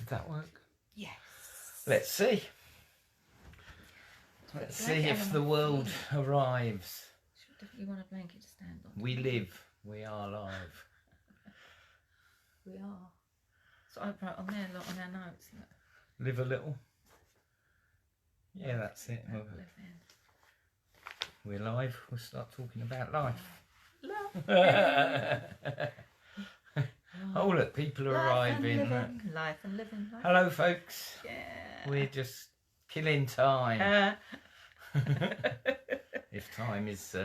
Did that work? Yes. Let's see. Let's see if the world arrives. You want a blanket to stand on? We live. We are live. We are. So I wrote on there, on our notes. Look. Live a little. Yeah, that's it. We're live. We'll start talking about life. Oh look, people are arriving. Life and living. Hello, folks. Yeah. We're just killing time. If time is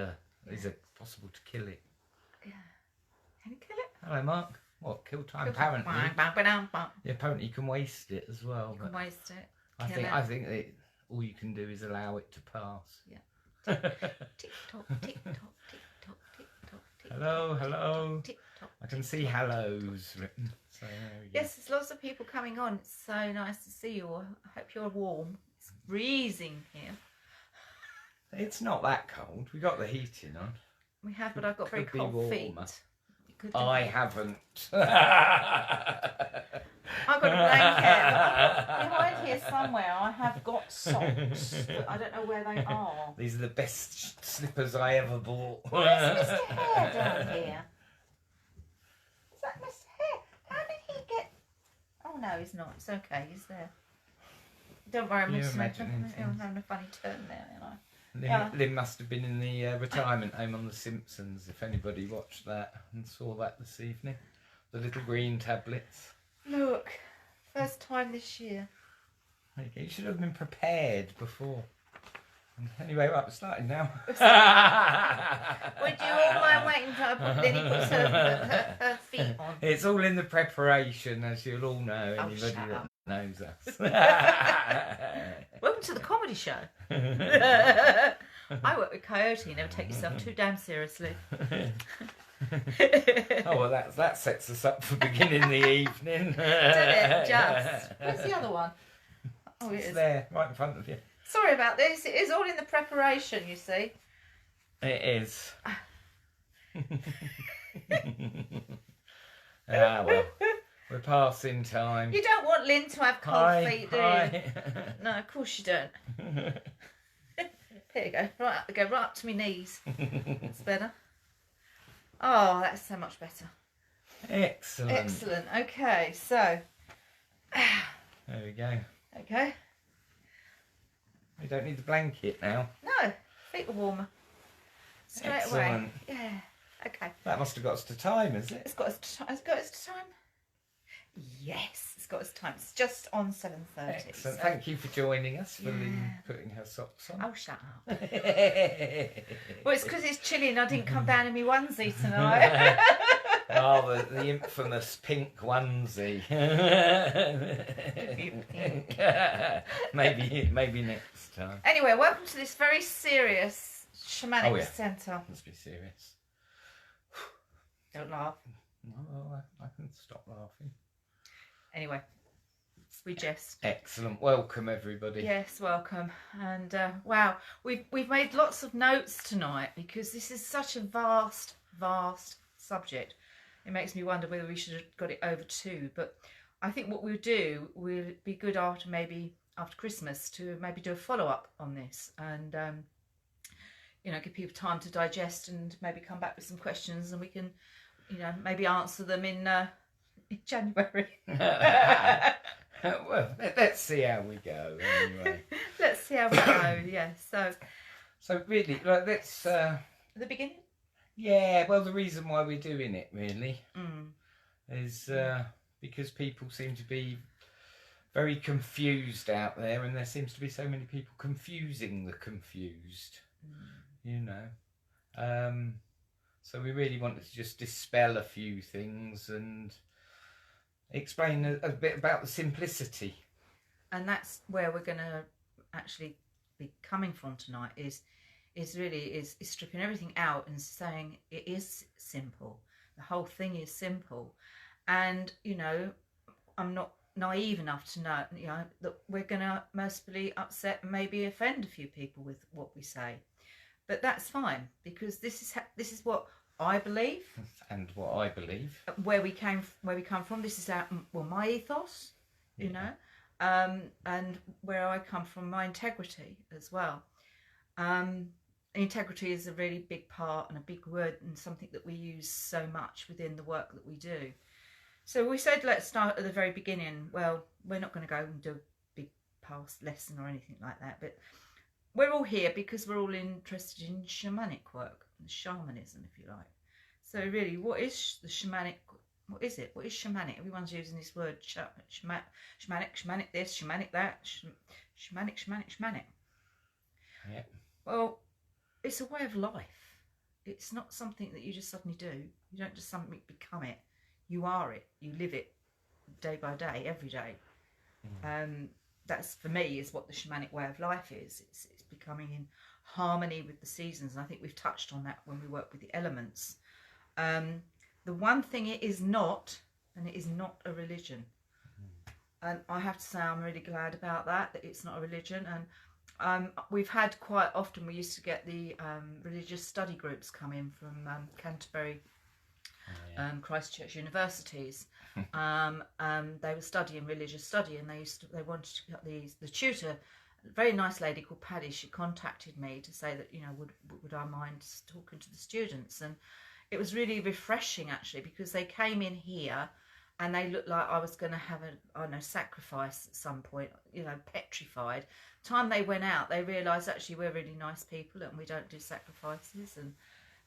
possible to kill it. Yeah. Can you kill it? Hello, Mark. What? Kill time? Apparently. Yeah, apparently you can waste it as well. You can waste it. I think that all you can do is allow it to pass. Yeah. Tick tock, tick tock, tick tock, tick tock, tick. Hello. Tick tock. I can see hellos written. So there we go. Yes, there's lots of people coming on. It's so nice to see you all. I hope you're warm. It's freezing here. It's not that cold. We got the heating on. We have, but I've got very Could be cold feet. warmer. I haven't. I've got a blanket. Behind here somewhere I have got socks, but I don't know where they are. These are the best slippers I ever bought. Where's Mr. Hare down here? Is that Mr. Hare? How did he get... Oh no, he's not. It's okay, he's there. Don't worry, I'm having a funny turn there, you know. Lynn must have been in the retirement home on The Simpsons, if anybody watched that and saw that this evening. The little green tablets. Look, first time this year. Okay, you should have been prepared before. Anyway, right, we're starting now. Would you all mind waiting until Lynn puts her feet on? It's all in the preparation, as you'll all know, anybody that knows us. Welcome to the comedy show. I work with Coyote. Never take yourself too damn seriously. Oh, well, that sets us up for beginning the evening. Doesn't it? Just. Where's the other one? Oh, it's there, right in front of you. Sorry about this. It is all in the preparation, you see. It is. Well, we're passing time. You don't want Lynn to have cold feet, do you? Hi. No, of course you don't. Here you go. Right up to my knees. That's better. Oh, that's so much better. Excellent. Okay, so. There we go. Okay. We don't need the blanket now. No, feet are warmer. Straight away. Yeah. Okay. That must have got us to time, has it? It's got us to time. Yes, it's got us to time. It's just on 7:30. Excellent. So. Thank you for joining us, for Lynn putting her socks on. Oh, shut up. Well, it's because it's chilly and I didn't come down in my onesie tonight. Oh, the infamous pink onesie. Maybe next time. Anyway, welcome to this very serious Shamanic Centre. Let's be serious. Don't laugh. No, I can stop laughing. Anyway, we jest. Excellent. Welcome, everybody. Yes, welcome. And wow, we've made lots of notes tonight because this is such a vast subject. It makes me wonder whether we should have got it over too. But I think what we'll do will be good after Christmas to maybe do a follow-up on this and give people time to digest and maybe come back with some questions and we can maybe answer them in January. Well, let's see how we go anyway. Let's see how we go. Yeah. So really, let's at the beginning. Yeah, well, the reason why we're doing it really is because people seem to be very confused out there, and there seems to be so many people confusing the confused. So we really wanted to just dispel a few things and explain a bit about the simplicity. And that's where we're going to actually be coming from tonight. Is stripping everything out and saying it is simple. The whole thing is simple, and I'm not naive enough to know that we're going to mostly upset and maybe offend a few people with what we say, but that's fine because this is what I believe and what I believe where we come from. This is my ethos, you know, and where I come from, my integrity as well. Integrity is a really big part and a big word and something that we use so much within the work that we do. So we said, let's start at the very beginning. Well, we're not going to go and do a big past lesson or anything like that, but we're all here because we're all interested in shamanic work, shamanism, if you like. So really, what is the shamanic? What is it? What is shamanic? Everyone's using this word, shamanic this, shamanic that, shamanic. Yeah. Well, it's a way of life. It's not something that you just suddenly do. You don't just suddenly become it. You are it. You live it day by day, every day. That's, for me, is what the shamanic way of life is. It's becoming in harmony with the seasons. And I think we've touched on that when we work with the elements. The one thing it is not, and it is not a religion. And I have to say I'm really glad about that it's not a religion. And we've had quite often, we used to get the religious study groups come in from Canterbury, Christchurch universities. They were studying religious study, and they wanted to get the tutor, a very nice lady called Paddy. She contacted me to say that, you know, would I mind talking to the students, and it was really refreshing actually, because they came in here and they looked like I was going to have a sacrifice at some point, you know, petrified. Time they went out, they realised actually we're really nice people and we don't do sacrifices, and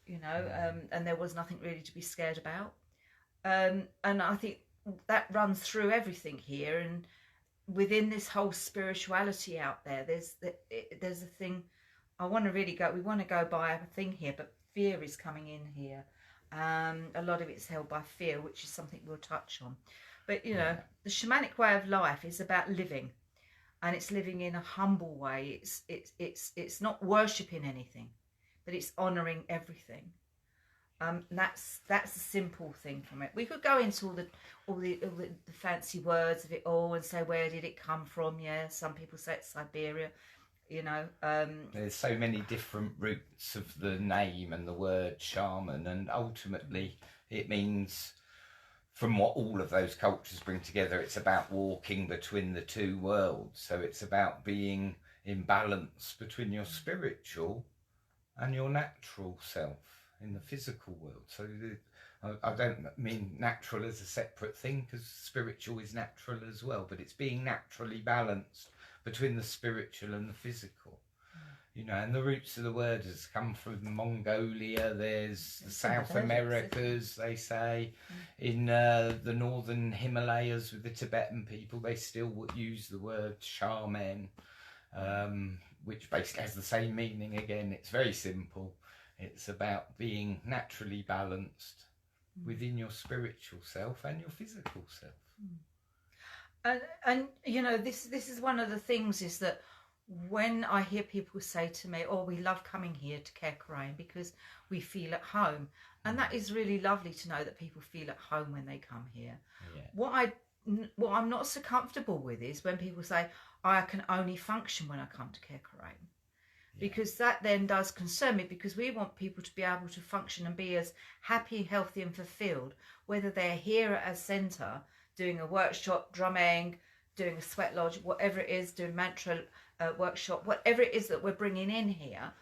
you know, and there was nothing really to be scared about. And I think that runs through everything here, and within this whole spirituality out there, there's a thing. We want to go by a thing here, but fear is coming in here. A lot of it's held by fear, which is something we'll touch on. But you know, the shamanic way of life is about living, and it's living in a humble way. It's not worshipping anything, but it's honouring everything. That's a simple thing from it. We could go into all the fancy words of it all and say, where did it come from? Yeah, some people say it's Siberia. You know, there's so many different roots of the name and the word shaman, and ultimately it means, from what all of those cultures bring together, it's about walking between the two worlds. So it's about being in balance between your spiritual and your natural self in the physical world. So I don't mean natural as a separate thing, because spiritual is natural as well, but it's being naturally balanced between the spiritual and the physical. You know, and the roots of the word has come from Mongolia. There's the South Americas, they say. In the northern Himalayas with the Tibetan people, they still use the word shaman, which basically has the same meaning again. It's very simple. It's about being naturally balanced within your spiritual self and your physical self. And you know, this is one of the things, is that when I hear people say to me, oh, we love coming here to Corhrain because we feel at home, and that is really lovely to know that people feel at home when they come here. What I'm not so comfortable with is when people say, I can only function when I come to Corhrain. Because that then does concern me, because we want people to be able to function and be as happy, healthy and fulfilled, whether they're here at a centre doing a workshop, drumming, doing a sweat lodge, whatever it is, doing mantra workshop, whatever it is that we're bringing in here.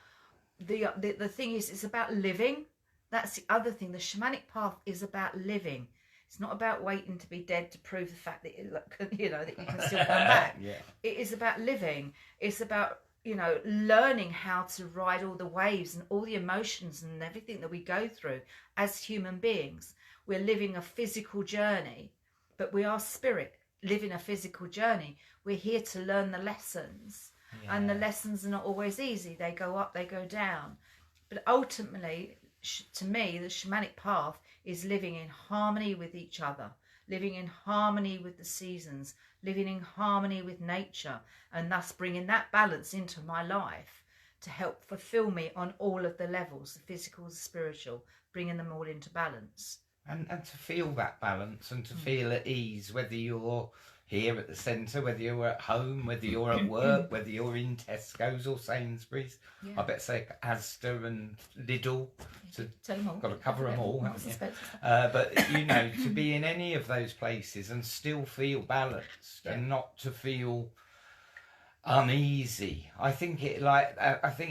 The thing is, it's about living. That's the other thing. The shamanic path is about living. It's not about waiting to be dead to prove the fact that you know that you can still come back. It is about living. It's about, you know, learning how to ride all the waves and all the emotions and everything that we go through as human beings. We're living a physical journey, but we are spirit living a physical journey. We're here to learn the lessons, and the lessons are not always easy. They go up, they go down. But ultimately, to me, the shamanic path is living in harmony with each other, living in harmony with the seasons, living in harmony with nature, and thus bringing that balance into my life to help fulfill me on all of the levels, the physical, the spiritual, bringing them all into balance. and to feel that balance and to feel at ease, whether you're here at the centre, whether you're at home, whether you're at work, whether you're in Tesco's or Sainsbury's. Yeah. I better say Asda and Lidl. So got to cover them all, haven't you? But, you know, to be in any of those places and still feel balanced and not to feel uneasy. I think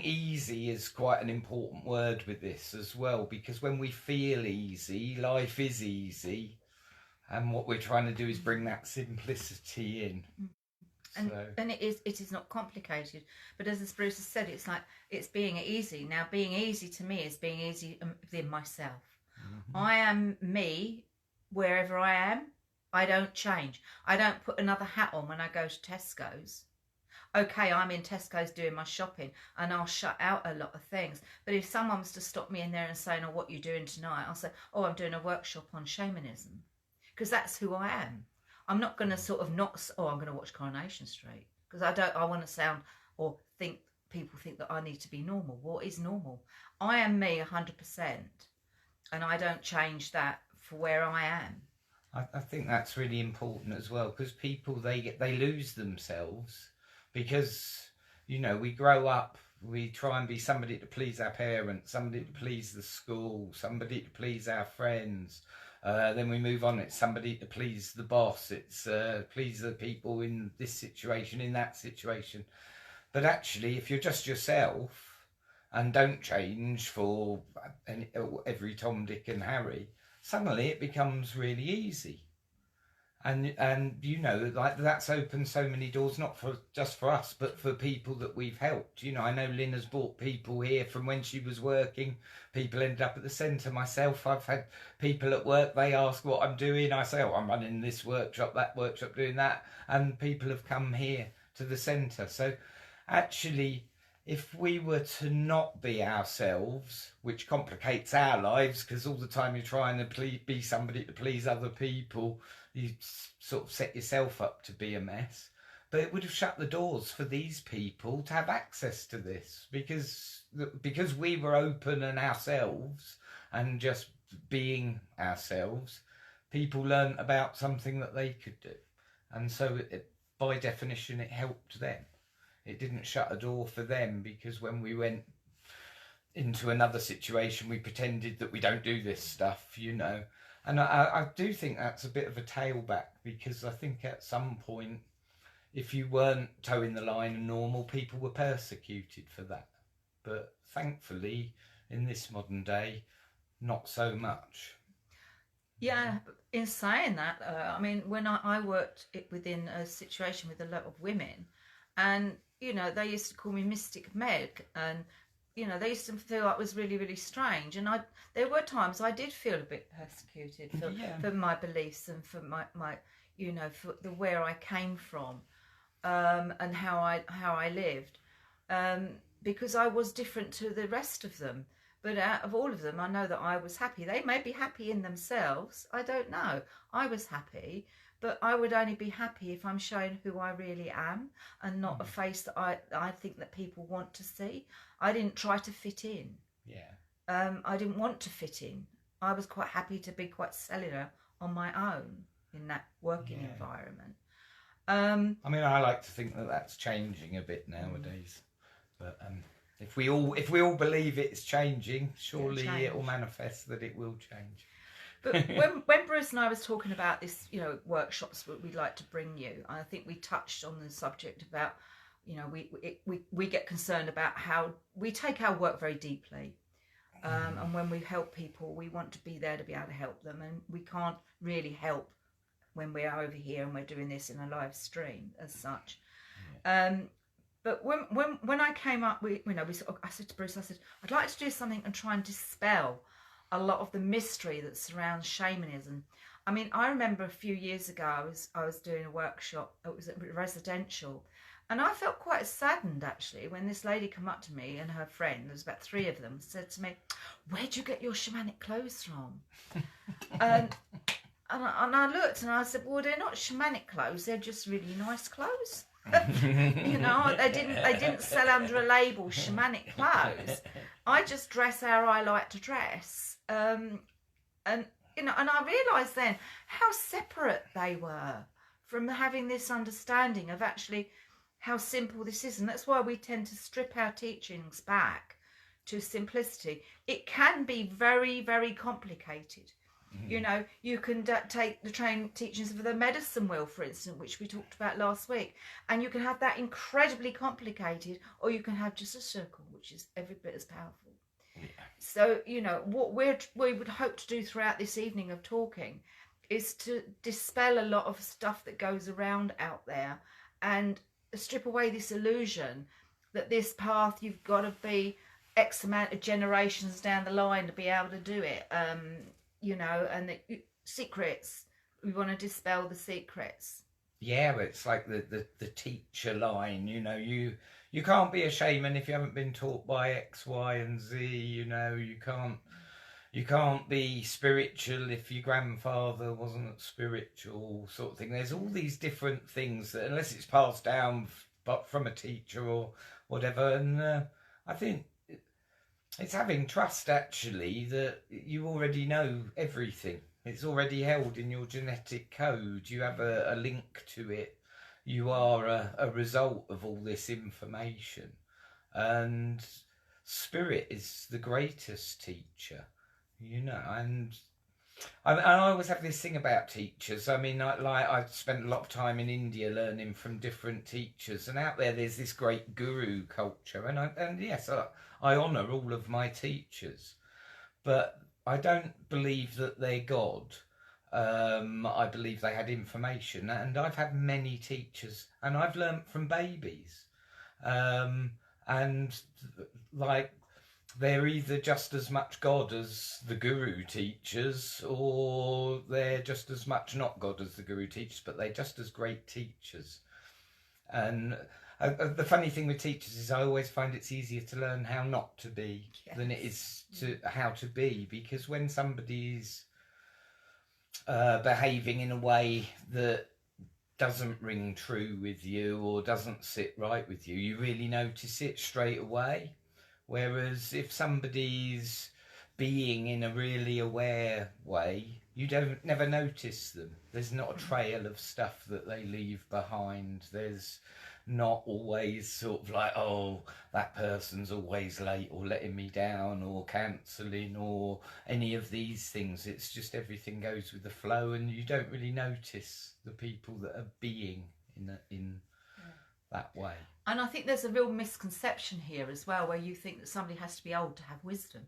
easy is quite an important word with this as well, because when we feel easy, life is easy. And what we're trying to do is bring that simplicity in. And it is not complicated. But as Bruce has said, it's like, it's being easy. Now, being easy to me is being easy within myself. Mm-hmm. I am me wherever I am. I don't change. I don't put another hat on when I go to Tesco's. Okay, I'm in Tesco's doing my shopping and I'll shut out a lot of things. But if someone was to stop me in there and say, "Oh, what are you doing tonight?" I'll say, "Oh, I'm doing a workshop on shamanism." Because that's who I am. I'm not going to sort of I'm going to watch Coronation Street. Because I want to sound or think, people think that I need to be normal. What is normal? I am me 100%. And I don't change that for where I am. I think that's really important as well. Because people, they lose themselves. Because, you know, we grow up, we try and be somebody to please our parents, somebody to please the school, somebody to please our friends. Then we move on, it's somebody to please the boss, it's please the people in this situation, in that situation. But actually, if you're just yourself and don't change for every Tom, Dick and Harry, suddenly it becomes really easy. And you know, like, that's opened so many doors, not just for us, but for people that we've helped. You know, I know Lynn has brought people here from when she was working. People ended up at the centre. Myself, I've had people at work, they ask what I'm doing. I say, "Oh, I'm running this workshop, that workshop, doing that." And people have come here to the centre. So actually, if we were to not be ourselves, which complicates our lives, because all the time you're trying to be somebody to please other people, you sort of set yourself up to be a mess. But it would have shut the doors for these people to have access to this, because we were open and ourselves and just being ourselves, people learnt about something that they could do. And so by definition, it helped them. It didn't shut a door for them, because when we went into another situation, we pretended that we don't do this stuff, you know. And I do think that's a bit of a tailback, because I think at some point, if you weren't toeing the line and normal, people were persecuted for that. But thankfully, in this modern day, not so much. Yeah, in saying that, I mean, when I worked within a situation with a lot of women, and, you know, they used to call me Mystic Meg, and, you know, they used to feel like it was really, really strange. And there were times I did feel a bit persecuted for my beliefs and for my you know, for where I came from, and how I lived, because I was different to the rest of them. But out of all of them, I know that I was happy. They may be happy in themselves. I don't know. I was happy. But I would only be happy if I'm showing who I really am, and not a face that I think that people want to see. I didn't try to fit in. Yeah. I didn't want to fit in. I was quite happy to be quite cellular on my own in that working environment. I mean, I like to think that that's changing a bit nowadays. But if we all believe it's changing, surely it will manifest that it will change. But when Bruce and I was talking about this, you know, workshops that we'd like to bring you, I think we touched on the subject about, you know, we get concerned about how we take our work very deeply, and when we help people, we want to be there to be able to help them, and we can't really help when we are over here and we're doing this in a live stream as such. But when I came up, I said to Bruce, I said, I'd like to do something and try and dispel a lot of the mystery that surrounds shamanism. I mean, I remember a few years ago, I was doing a workshop. It was residential, and I felt quite saddened actually when this lady came up to me and her friend, there's about 3 of them, said to me, "Where'd you get your shamanic clothes from?" And I looked and I said, "Well, they're not shamanic clothes. They're just really nice clothes." You know, they didn't sell under a label shamanic clothes. I just dress how I like to dress, and you know, and I realised then how separate they were from having this understanding of actually how simple this is. And that's why we tend to strip our teachings back to simplicity. It can be very, very complicated. You know, you can take the teachings of the medicine wheel, for instance, which we talked about last week, and you can have that incredibly complicated, or you can have just a circle, which is every bit as powerful. Yeah. So, you know, what we would hope to do throughout this evening of talking is to dispel a lot of stuff that goes around out there and strip away this illusion that this path, you've got to be X amount of generations down the line to be able to do it. You know, and the secrets, we want to dispel the secrets. Yeah, it's like the teacher line, you know, you can't be a shaman if you haven't been taught by X, Y and Z, you know, you can't be spiritual if your grandfather wasn't spiritual, sort of thing. There's all these different things that, unless it's passed down but from a teacher or whatever, and I think it's having trust, actually, that you already know everything. It's already held in your genetic code. You have a link to it. You are a result of all this information. And spirit is the greatest teacher, you know. And I always have this thing about teachers. I mean, I've spent a lot of time in India learning from different teachers. And out there's this great guru culture. And yes, I honour all of my teachers, but I don't believe that they're God. I believe they had information, and I've had many teachers, and I've learnt from babies, and like they're either just as much God as the guru teachers, or they're just as much not God as the guru teachers, but they're just as great teachers. And the funny thing with teachers is I always find it's easier to learn how not to be than it is to how to be, because when somebody's behaving in a way that doesn't ring true with you or doesn't sit right with you, you really notice it straight away. Whereas if somebody's being in a really aware way, you never notice them. There's not a trail of stuff that they leave behind. There's not always sort of like, oh, that person's always late or letting me down or cancelling or any of these things. It's just everything goes with the flow, and you don't really notice the people that are being in that way. And I think there's a real misconception here as well, where you think that somebody has to be old to have wisdom.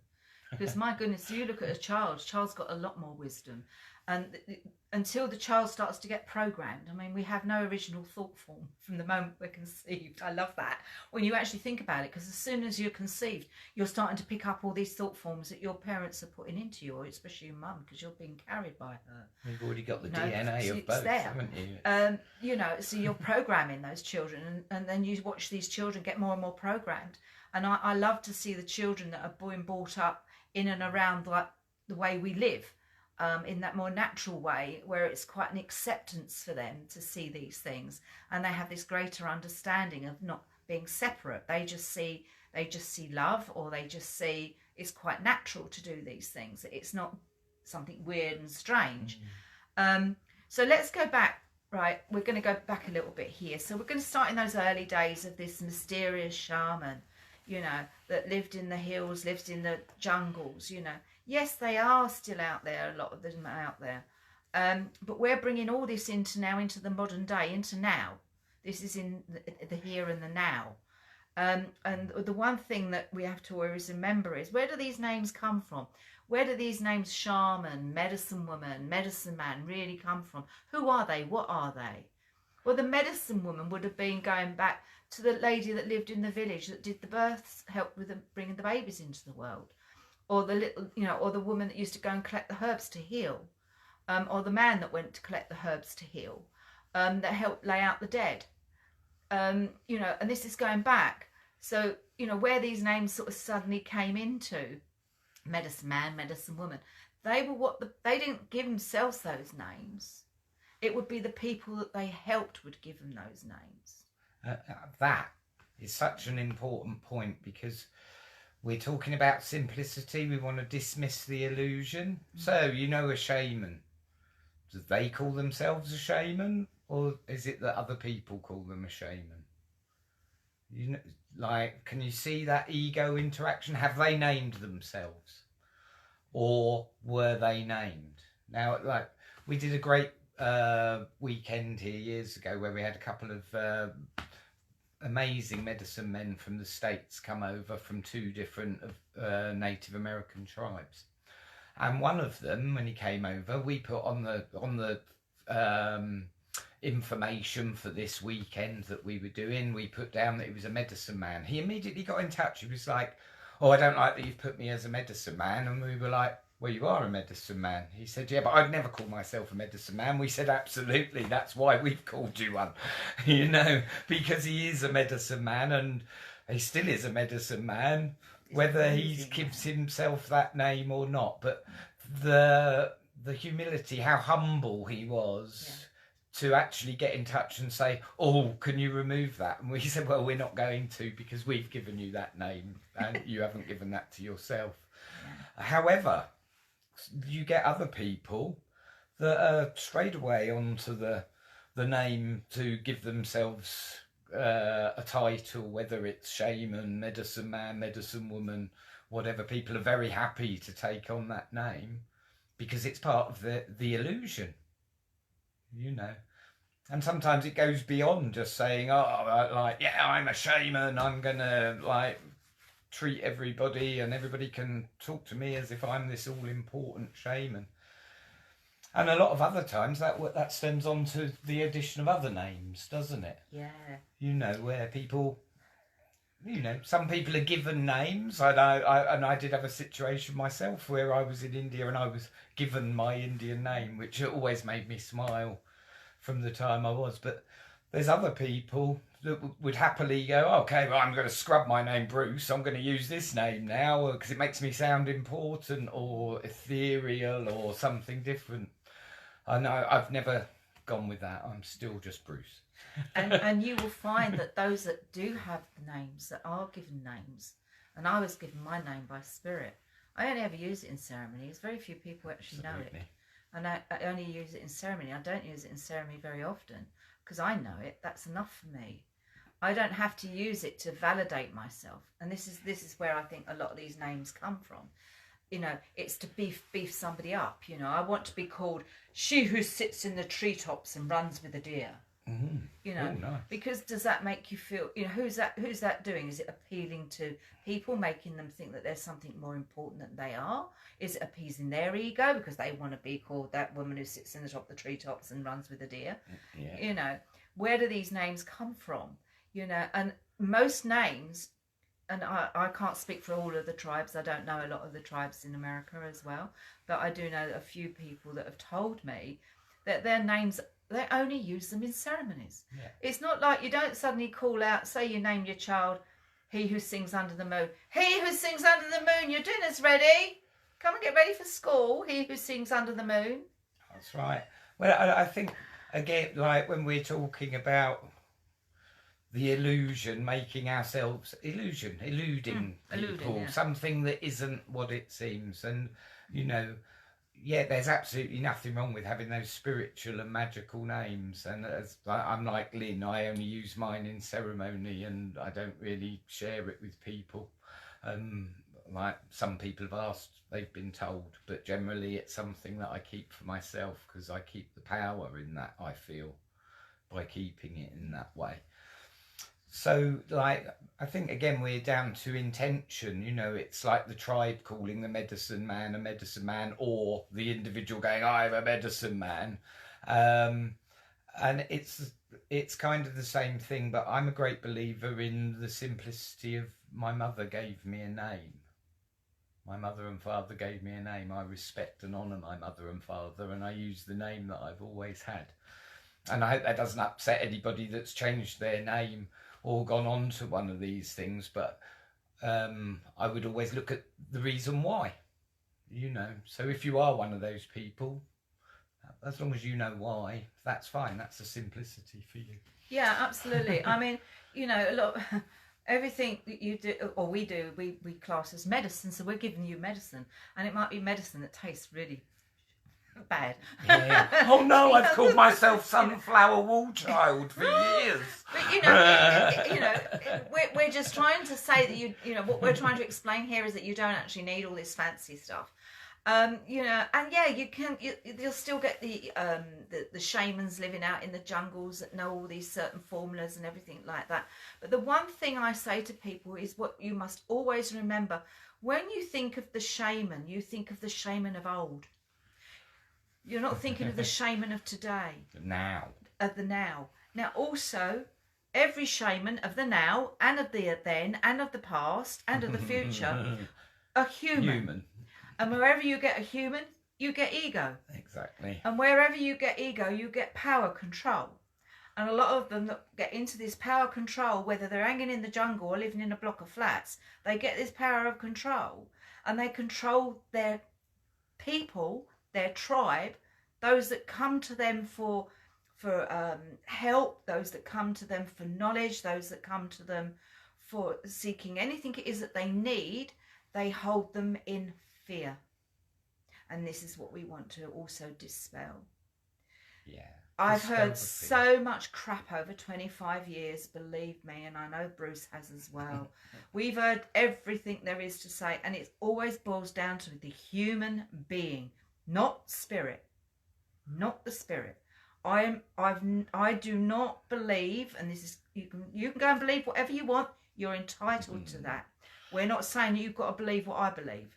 Because my goodness, you look at a child's got a lot more wisdom. And until the child starts to get programmed, I mean, we have no original thought form from the moment we're conceived. I love that. When you actually think about it, because as soon as you're conceived, you're starting to pick up all these thought forms that your parents are putting into you, or especially your mum, because you're being carried by her. You've already got the DNA of both, haven't you? You know, so you're programming those children, and then you watch these children get more and more programmed. And I love to see the children that are being brought up in and around like the way we live. In that more natural way, where it's quite an acceptance for them to see these things, and they have this greater understanding of not being separate. They just see love, or they just see it's quite natural to do these things. It's not something weird and strange. So let's go back. Right, we're going to go back a little bit here. So we're going to start in those early days of this mysterious shaman, you know, that lived in the hills, lived in the jungles, you know. Yes, they are still out there. A lot of them are out there. But we're bringing all this into the modern day, into now. This is in the here and the now. And the one thing that we have to always remember is, where do these names come from? Where do these names shaman, medicine woman, medicine man really come from? Who are they? What are they? Well, the medicine woman would have been going back to the lady that lived in the village that did the births, helped with bringing the babies into the world. Or the little, you know, or the woman that used to go and collect the herbs to heal, or the man that went to collect the herbs to heal, that helped lay out the dead. You know, and this is going back. So, you know, where these names sort of suddenly came into, medicine man, medicine woman, they were they didn't give themselves those names. It would be the people that they helped would give them those names. That is such an important point, because we're talking about simplicity. We want to dismiss the illusion. So, a shaman. Do they call themselves a shaman? Or is it that other people call them a shaman? Can you see that ego interaction? Have they named themselves? Or were they named? Now, we did a great weekend here years ago where we had a couple of amazing medicine men from the States come over from 2 different Native American tribes. And one of them, when he came over, we put on the information for this weekend that we were doing, we put down that he was a medicine man. He immediately got in touch. He was like, "Oh, I don't like that you've put me as a medicine man." And we were like, "Well, you are a medicine man." He said, "Yeah, but I'd never call myself a medicine man." We said, "Absolutely, that's why we've called you one." Because he is a medicine man, and he still is a medicine man, whether he gives himself that name or not. But the humility, how humble he was to actually get in touch and say, "Oh, can you remove that?" And we said, "Well, we're not going to, because we've given you that name and you haven't given that to yourself." However, you get other people that are straight away onto the name to give themselves a title, whether it's shaman, medicine man, medicine woman, whatever. People are very happy to take on that name because it's part of the illusion, And sometimes it goes beyond just saying, "Oh, I'm a shaman, I'm gonna treat everybody and everybody can talk to me as if I'm this all-important shaman." And a lot of other times that stems on to the addition of other names, doesn't it? Yeah. Where people, some people are given names. I did have a situation myself where I was in India and I was given my Indian name, which always made me smile from the time I was. But there's other people that would happily go, "Okay, well, I'm going to scrub my name Bruce. I'm going to use this name now because it makes me sound important or ethereal or something different." I know I've never gone with that. I'm still just Bruce. and you will find that those that do have names, that are given names, and I was given my name by spirit. I only ever use it in ceremonies. Very few people actually know it. And I only use it in ceremony. I don't use it in ceremony very often because I know it. That's enough for me. I don't have to use it to validate myself. And this is where I think a lot of these names come from. It's to beef somebody up. I want to be called "she who sits in the treetops and runs with the deer." Nice. Because does that make you feel? Who's that doing? Is it appealing to people, making them think that there's something more important than they are? Is it appeasing their ego because they want to be called that woman who sits in the top of the treetops and runs with the deer? Yeah. Where do these names come from? And most names. And I can't speak for all of the tribes. I don't know a lot of the tribes in America as well. But I do know a few people that have told me that their names, they only use them in ceremonies. Yeah. It's not like you don't suddenly call out, say you name your child, "He who sings under the moon." "He who sings under the moon, your dinner's ready. Come and get ready for school. He who sings under the moon." That's right. Well, I think, again, when we're talking about the illusion, making ourselves eluding people, something that isn't what it seems. And there's absolutely nothing wrong with having those spiritual and magical names. And I'm like Lynn, I only use mine in ceremony and I don't really share it with people. Some people have asked, they've been told, but generally it's something that I keep for myself because I keep the power in that, I feel, by keeping it in that way. So, I think, again, we're down to intention. It's like the tribe calling the medicine man a medicine man, or the individual going, "I'm a medicine man." And it's kind of the same thing, but I'm a great believer in the simplicity of my mother gave me a name. My mother and father gave me a name. I respect and honour my mother and father, and I use the name that I've always had. And I hope that doesn't upset anybody that's changed their name or gone on to one of these things, but I would always look at the reason why, So if you are one of those people, as long as you know why, that's fine. That's a simplicity for you. Yeah, absolutely. I mean, a lot. everything that you do, or we do, we class as medicine. So we're giving you medicine, and it might be medicine that tastes really bad. Yeah. Oh no, I've called myself Sunflower Wall Child for years. But we're just trying to say that what we're trying to explain here is that you don't actually need all this fancy stuff. And yeah, you'll still get the shamans living out in the jungles that know all these certain formulas and everything like that. But the one thing I say to people is what you must always remember: when you think of the shaman, you think of the shaman of old. You're not thinking of the shaman of today. Now. Of the now. Now also, every shaman of the now and of the then and of the past and of the future are human. And wherever you get a human, you get ego. Exactly. And wherever you get ego, you get power control. And a lot of them that get into this power control, whether they're hanging in the jungle or living in a block of flats, they get this power of control. And they control their people, their tribe, those that come to them for help, those that come to them for knowledge, those that come to them for seeking anything it is that they need, they hold them in fear. And this is what we want to also dispel. Yeah. I've heard so much crap over 25 years, believe me, and I know Bruce has as well. We've heard everything there is to say, and it always boils down to the human being, not spirit, not the spirit. I do not believe, and this is you can go and believe whatever you want. You're entitled to that. We're not saying that you've got to believe what I believe.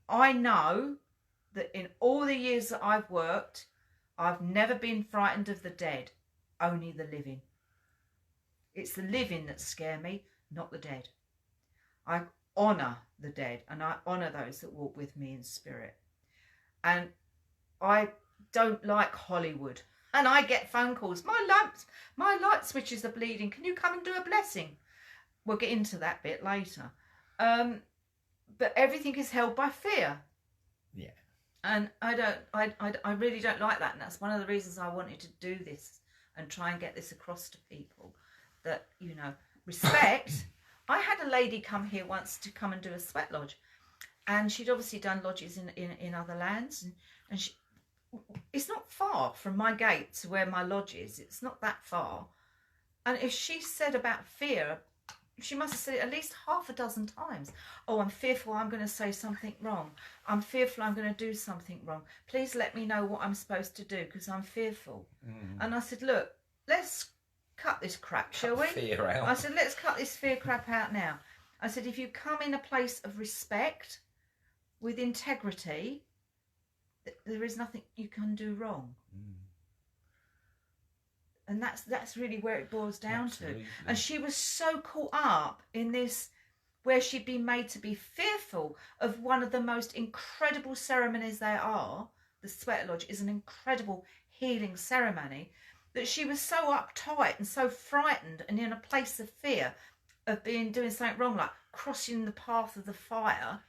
I know that in all the years that I've worked, I've never been frightened of the dead, only the living. It's the living that scare me, not the dead. I honour the dead, and I honour those that walk with me in spirit. And I don't like Hollywood. And I get phone calls. My light switches are bleeding. Can you come and do a blessing? We'll get into that bit later. But everything is held by fear. Yeah. And I really don't like that. And that's one of the reasons I wanted to do this and try and get this across to people. That, respect. I had a lady come here once to come and do a sweat lodge. And she'd obviously done lodges in other lands. And she, it's not far from my gate to where my lodge is. It's not that far. And if she said about fear, she must have said it at least half a dozen times. Oh, I'm fearful I'm going to say something wrong. I'm fearful I'm going to do something wrong. Please let me know what I'm supposed to do because I'm fearful. And I said, look, let's cut this crap, shall we? Fear out. I said, let's cut this fear crap out now. I said, if you come in a place of respect, with integrity, there is nothing you can do wrong. And that's really where it boils down to. And she was so caught up in this, where she'd been made to be fearful of one of the most incredible ceremonies there are. The sweat lodge is an incredible healing ceremony, that she was so uptight and so frightened and in a place of fear of doing something wrong, like crossing the path of the fire,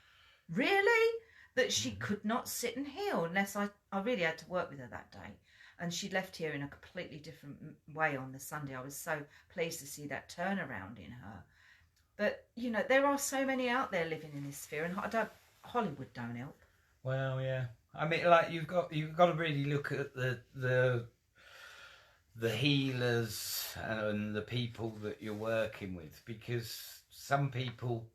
really, that she could not sit and heal unless I really had to work with her that day. And she left here in a completely different way on the Sunday. I was so pleased to see that turnaround in her. But, there are so many out there living in this fear, and Hollywood don't help. Well, yeah. I mean, like, you've got to really look at the healers and the people that you're working with, because some people,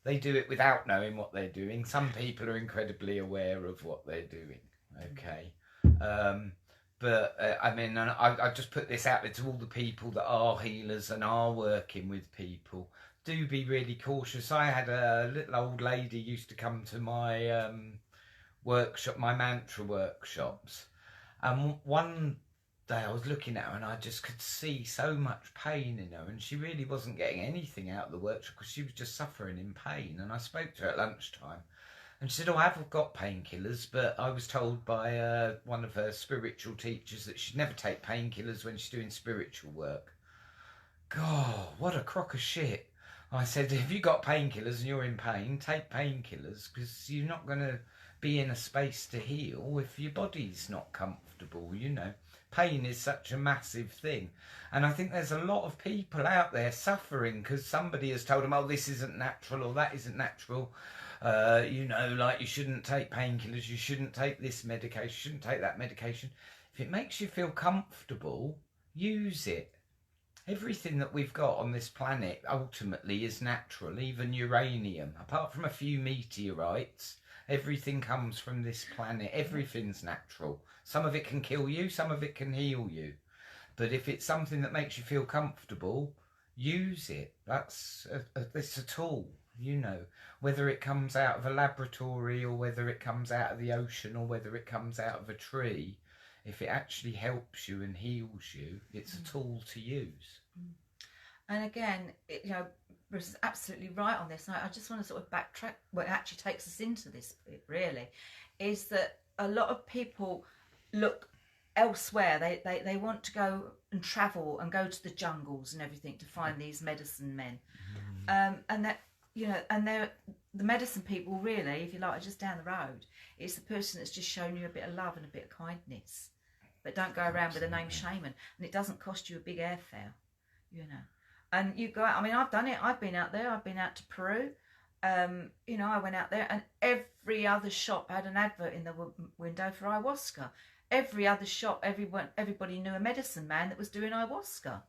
they do it without knowing what they're doing. Some people are incredibly aware of what they're doing. Okay. But I mean, I just put this out there to all the people that are healers and are working with people. Do be really cautious. I had a little old lady used to come to my workshop, my mantra workshops. And one day I was looking at her and I just could see so much pain in her. And she really wasn't getting anything out of the workshop because she was just suffering in pain. And I spoke to her at lunchtime. And she said, I have got painkillers, but I was told by one of her spiritual teachers that she'd never take painkillers when she's doing spiritual work. God, what a crock of shit. I said, if you've got painkillers and you're in pain, take painkillers, because you're not going to be in a space to heal if your body's not comfortable, pain is such a massive thing. And I think there's a lot of people out there suffering because somebody has told them, oh, this isn't natural or that isn't natural. You know, like you shouldn't take painkillers, you shouldn't take this medication, you shouldn't take that medication. If it makes you feel comfortable, use it. Everything that we've got on this planet ultimately is natural, even uranium. Apart from a few meteorites, everything comes from this planet. Everything's natural. Some of it can kill you, some of it can heal you. But if it's something that makes you feel comfortable, use it. It's a tool, you know. Whether it comes out of a laboratory or whether it comes out of the ocean or whether it comes out of a tree, if it actually helps you and heals you, it's a tool to use. And again, you know, Bruce is absolutely right on this. And I just want to sort of backtrack. What actually takes us into this bit, really, is that a lot of people look elsewhere. They want to go and travel and go to the jungles and everything to find these medicine men. And that, you know, and they're the medicine people, really, if you like, are just down the road. It's the person that's just shown you a bit of love and a bit of kindness. But don't go around with the name shaman, and it doesn't cost you a big airfare, you know. And you go out. I mean, I've done it. I've been out there. I've been out to Peru. You know, I went out there, and every other shop had an advert in the window for ayahuasca. Every other shop, everybody knew a medicine man that was doing ayahuasca.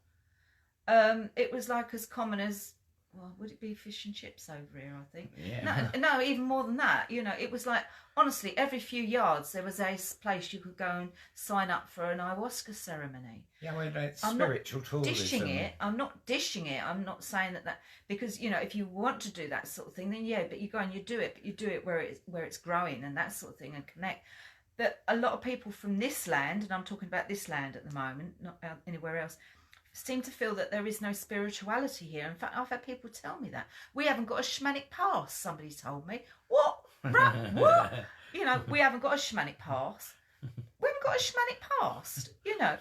It was like as common as, well, would it be fish and chips over here, I think? Yeah. No, even more than that. You know, it was like, honestly, every few yards there was a place you could go and sign up for an ayahuasca ceremony. Yeah, well, it's spiritual tourism. I'm not dishing it. I'm not saying that because, you know, if you want to do that sort of thing, then yeah, but you go and you do it, but you do it where it's growing and that sort of thing and connect. But a lot of people from this land, and I'm talking about this land at the moment, not anywhere else, seem to feel that there is no spirituality here. In fact, I've had people tell me that. We haven't got a shamanic past, somebody told me. What? What? You know, we haven't got a shamanic past. We haven't got a shamanic past. You know,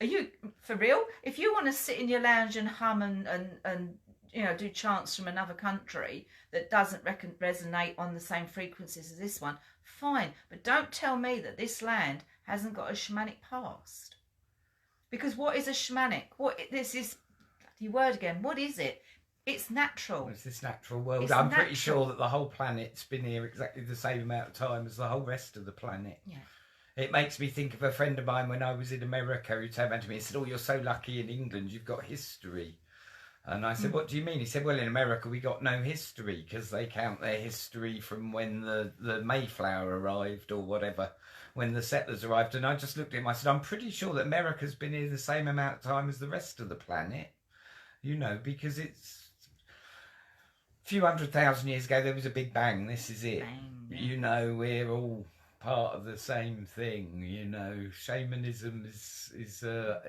are you, for real? If you want to sit in your lounge and hum and you know, do chants from another country that doesn't resonate on the same frequencies as this one, fine. But don't tell me that this land hasn't got a shamanic past. Because what is a shamanic? This is the word again. What is it? It's natural. It's this natural world. I'm pretty sure that the whole planet's been here exactly the same amount of time as the whole rest of the planet. Yeah. It makes me think of a friend of mine when I was in America who turned around to me and said, oh, you're so lucky in England, you've got history. And I said, what do you mean? He said, well, in America we got no history because they count their history from when the Mayflower arrived or whatever, when the settlers arrived. And I just looked at him, I said, I'm pretty sure that America's been here the same amount of time as the rest of the planet, you know, because it's a few 100,000 years ago there was a big bang, this is it. Bang, yeah. You know, we're all part of the same thing, you know. Shamanism is a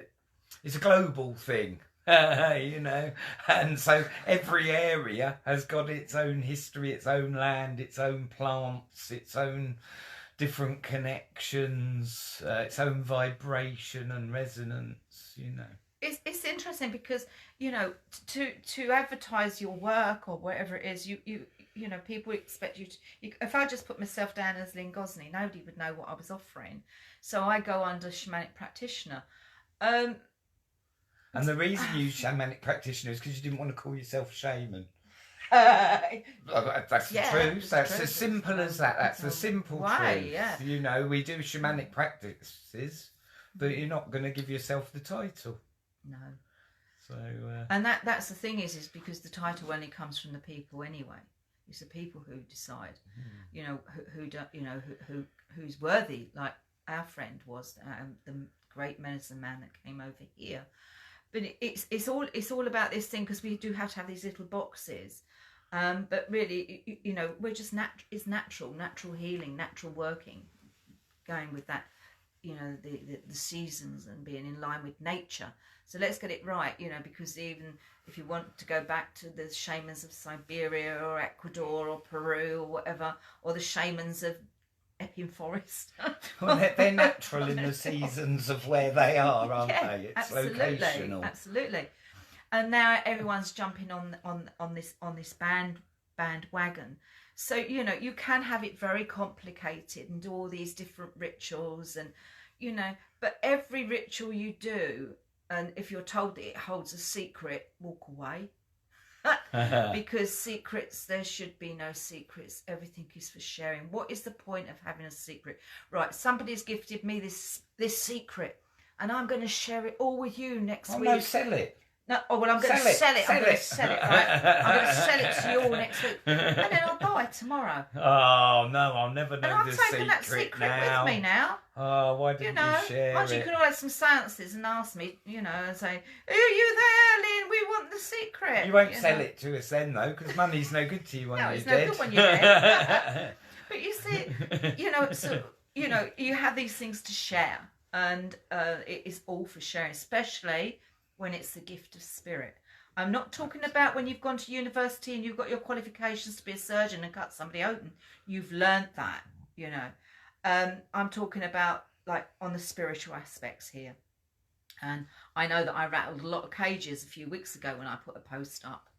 global thing. You know, and so every area has got its own history, its own land, its own plants, its own different connections, its own vibration and resonance, you know. It's interesting because, you know, to advertise your work or whatever it is, you know, people expect you to. If I just put myself down as Lynn Gosney, nobody would know what I was offering. So I go under shamanic practitioner. And the reason you use shamanic practitioner is because you didn't want to call yourself shaman. That's true. That's as simple as that. That's the simple truth. Yeah. You know, we do shamanic practices, but you're not going to give yourself the title. No. So. And that's the thing is because the title only comes from the people anyway. It's the people who decide. You know, who's worthy. Like our friend was the great medicine man that came over here. But it's all about this thing because we do have to have these little boxes, but really, you know, we're just it's natural healing, natural working, going with that, you know, the seasons and being in line with nature. So let's get it right, you know, because even if you want to go back to the shamans of Siberia or Ecuador or Peru or whatever, or the shamans of Epping Forest. Well, they're natural in the seasons of where they are, aren't they? It's locational. Absolutely. And now everyone's jumping on this bandwagon. So, you know, you can have it very complicated and do all these different rituals and, you know, but every ritual you do, and if you're told that it holds a secret, walk away. Because secrets, there should be no secrets. Everything is for sharing. What is the point of having a secret? Right, somebody's gifted me this secret, and I'm going to share it all with you next week. No, sell it. No, oh well, I'm going to sell it. I'm going to sell it, right? I'm going to sell it to you all next week, and then I'll buy it tomorrow. Oh no, I'll never know and the I'm secret taking that secret now. With me now. Oh, why didn't you share mind it? you could all have some seances and ask me, you know, and say, "Are you there, Lynn? We want the secret." You won't sell it to us then, though, because money's no good to you when no, you're it's dead. no good when you're dead. But you see, you know, so you know, you have these things to share, and it is all for sharing, especially when it's the gift of spirit. I'm not talking about when you've gone to university and you've got your qualifications to be a surgeon and cut somebody open. You've learnt that, you know. I'm talking about like on the spiritual aspects here. And I know that I rattled a lot of cages a few weeks ago when I put a post up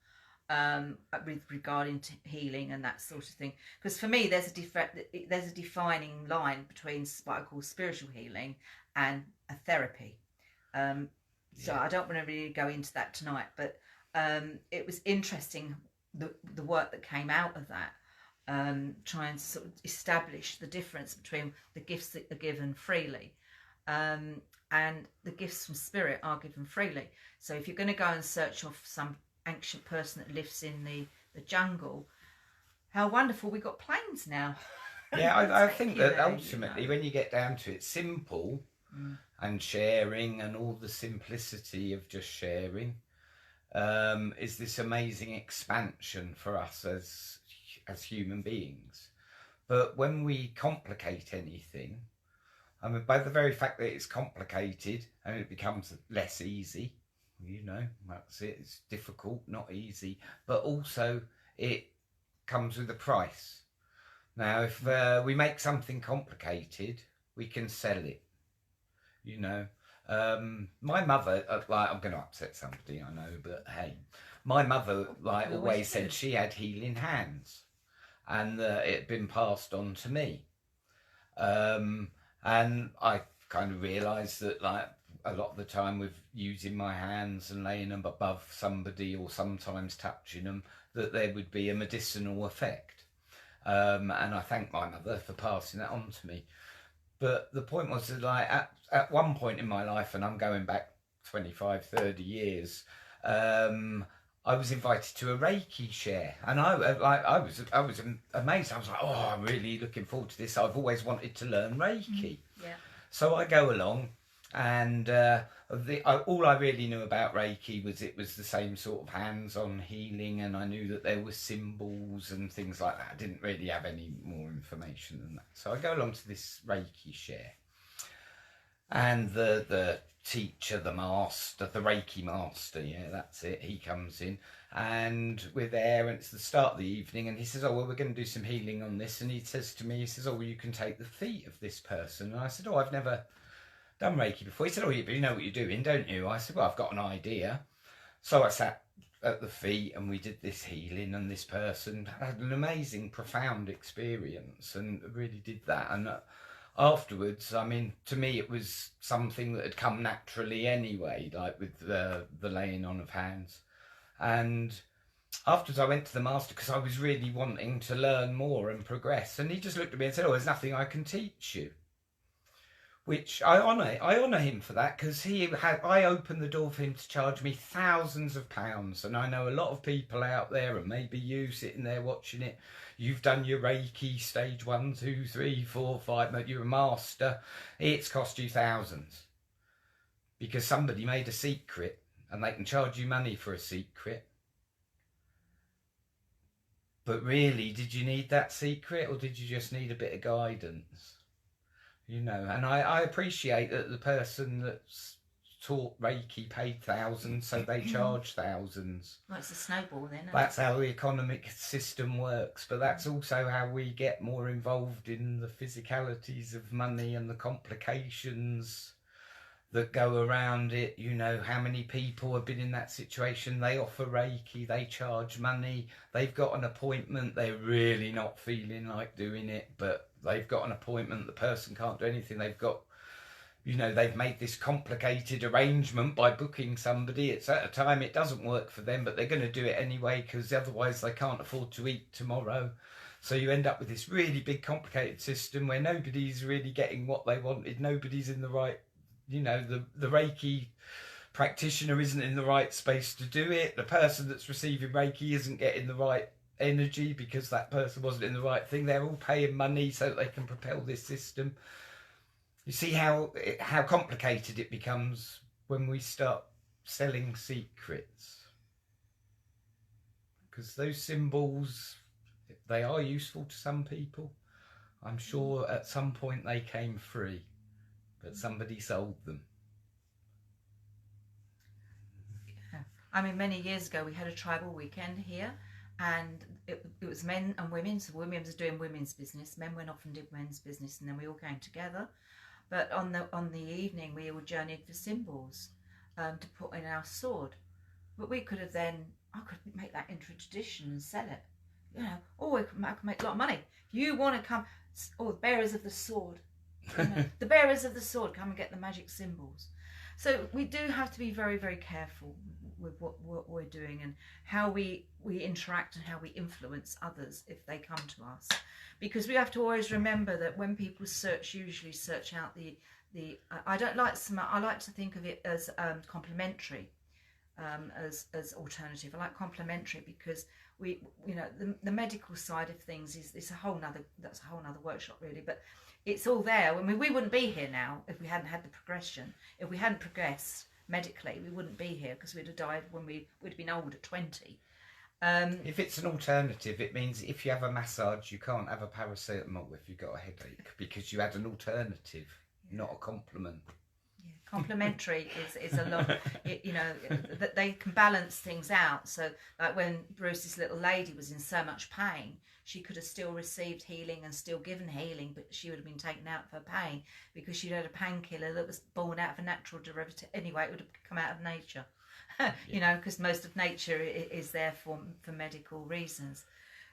with regarding to healing and that sort of thing. Because for me, there's a defining line between what I call spiritual healing and a therapy. So I don't want to really go into that tonight, but it was interesting the work that came out of that, trying to sort of establish the difference between the gifts that are given freely, and the gifts from spirit are given freely. So if you're going to go and search off some ancient person that lives in the jungle, how wonderful, we got planes now. Yeah, I think that ultimately, you know, when you get down to it, simple and sharing and all the simplicity of just sharing is this amazing expansion for us as human beings. But when we complicate anything, I mean, by the very fact that it's complicated, I mean, it becomes less easy, you know, that's it, it's difficult, not easy, but also it comes with a price. Now, if we make something complicated, we can sell it, you know. My mother, like, I'm going to upset somebody, I know, but hey, my mother, like, always said she had healing hands, and it had been passed on to me. And I kind of realised that, like, a lot of the time with using my hands and laying them above somebody or sometimes touching them, that there would be a medicinal effect. And I thank my mother for passing that on to me. But the point was that, like, at one point in my life, and I'm going back 25, 30 years, I was invited to a Reiki share, and I was amazed. I was like, oh, I'm really looking forward to this. I've always wanted to learn Reiki. Yeah. So I go along, and all I really knew about Reiki was it was the same sort of hands-on healing, and I knew that there were symbols and things like that. I didn't really have any more information than that. So I go along to this Reiki share, and the teacher, the master, the Reiki master, yeah, that's it, he comes in, and we're there, and it's the start of the evening, and he says, oh, well, we're going to do some healing on this, and he says to me, he says, oh, well, you can take the feet of this person. And I said, oh, I've never done Reiki before. He said, oh, yeah, but you know what you're doing, don't you? I said, well, I've got an idea. So I sat at the feet, and we did this healing, and this person had an amazing, profound experience, and really did that. And afterwards, I mean, to me, it was something that had come naturally anyway, like with the laying on of hands. And afterwards, I went to the master because I was really wanting to learn more and progress. And he just looked at me and said, oh, there's nothing I can teach you. Which I honour him for that, because I opened the door for him to charge me thousands of pounds. And I know a lot of people out there, and maybe you sitting there watching it, you've done your Reiki stage 1, 2, 3, 4, 5, but you're a master. It's cost you thousands because somebody made a secret, and they can charge you money for a secret. But really, did you need that secret, or did you just need a bit of guidance? You know, and I appreciate that the person that's taught Reiki paid thousands, so they charge thousands. Well, it's a snowball then. That's how the economic system works, but that's also how we get more involved in the physicalities of money and the complications that go around it. You know, how many people have been in that situation? They offer Reiki, they charge money, they've got an appointment, they're really not feeling like doing it, but they've got an appointment, the person can't do anything, they've got you know, they've made this complicated arrangement by booking somebody. It's at a time it doesn't work for them, but they're going to do it anyway because otherwise they can't afford to eat tomorrow. So you end up with this really big complicated system where nobody's really getting what they wanted. Nobody's in the right, you know, the Reiki practitioner isn't in the right space to do it. The person that's receiving Reiki isn't getting the right energy because that person wasn't in the right thing. They're all paying money so that they can propel this system. You see how complicated it becomes when we start selling secrets. Because those symbols, they are useful to some people. I'm sure at some point they came free, but somebody sold them. Yeah. I mean, many years ago we had a tribal weekend here, and it was men and women. So women was doing women's business, men went off and did men's business, and then we all came together. But on the evening we all journeyed for symbols to put in our sword. But we could have I could make that into a tradition and sell it. You know, I could make a lot of money. If you want to come, the bearers of the sword, you know, the bearers of the sword, come and get the magic symbols. So we do have to be very, very careful with what we're doing and how we interact and how we influence others if they come to us. Because we have to always remember that when people usually search out the I like to think of it as complementary, as alternative. I like complementary because the medical side of things is a whole nother workshop really, but it's all there. I mean, we wouldn't be here now if we hadn't had the progression. If we hadn't progressed medically, we wouldn't be here because we'd have died when we'd have been old at 20. If it's an alternative, it means if you have a massage, you can't have a paracetamol if you've got a headache because you had an alternative, not a complement. Yeah, complementary is a lot. That they can balance things out. So, like when Bruce's little lady was in so much pain, she could have still received healing and still given healing, but she would have been taken out of her pain because she'd had a painkiller that was born out of a natural derivative. Anyway, it would have come out of nature. You know, because most of nature is there for medical reasons.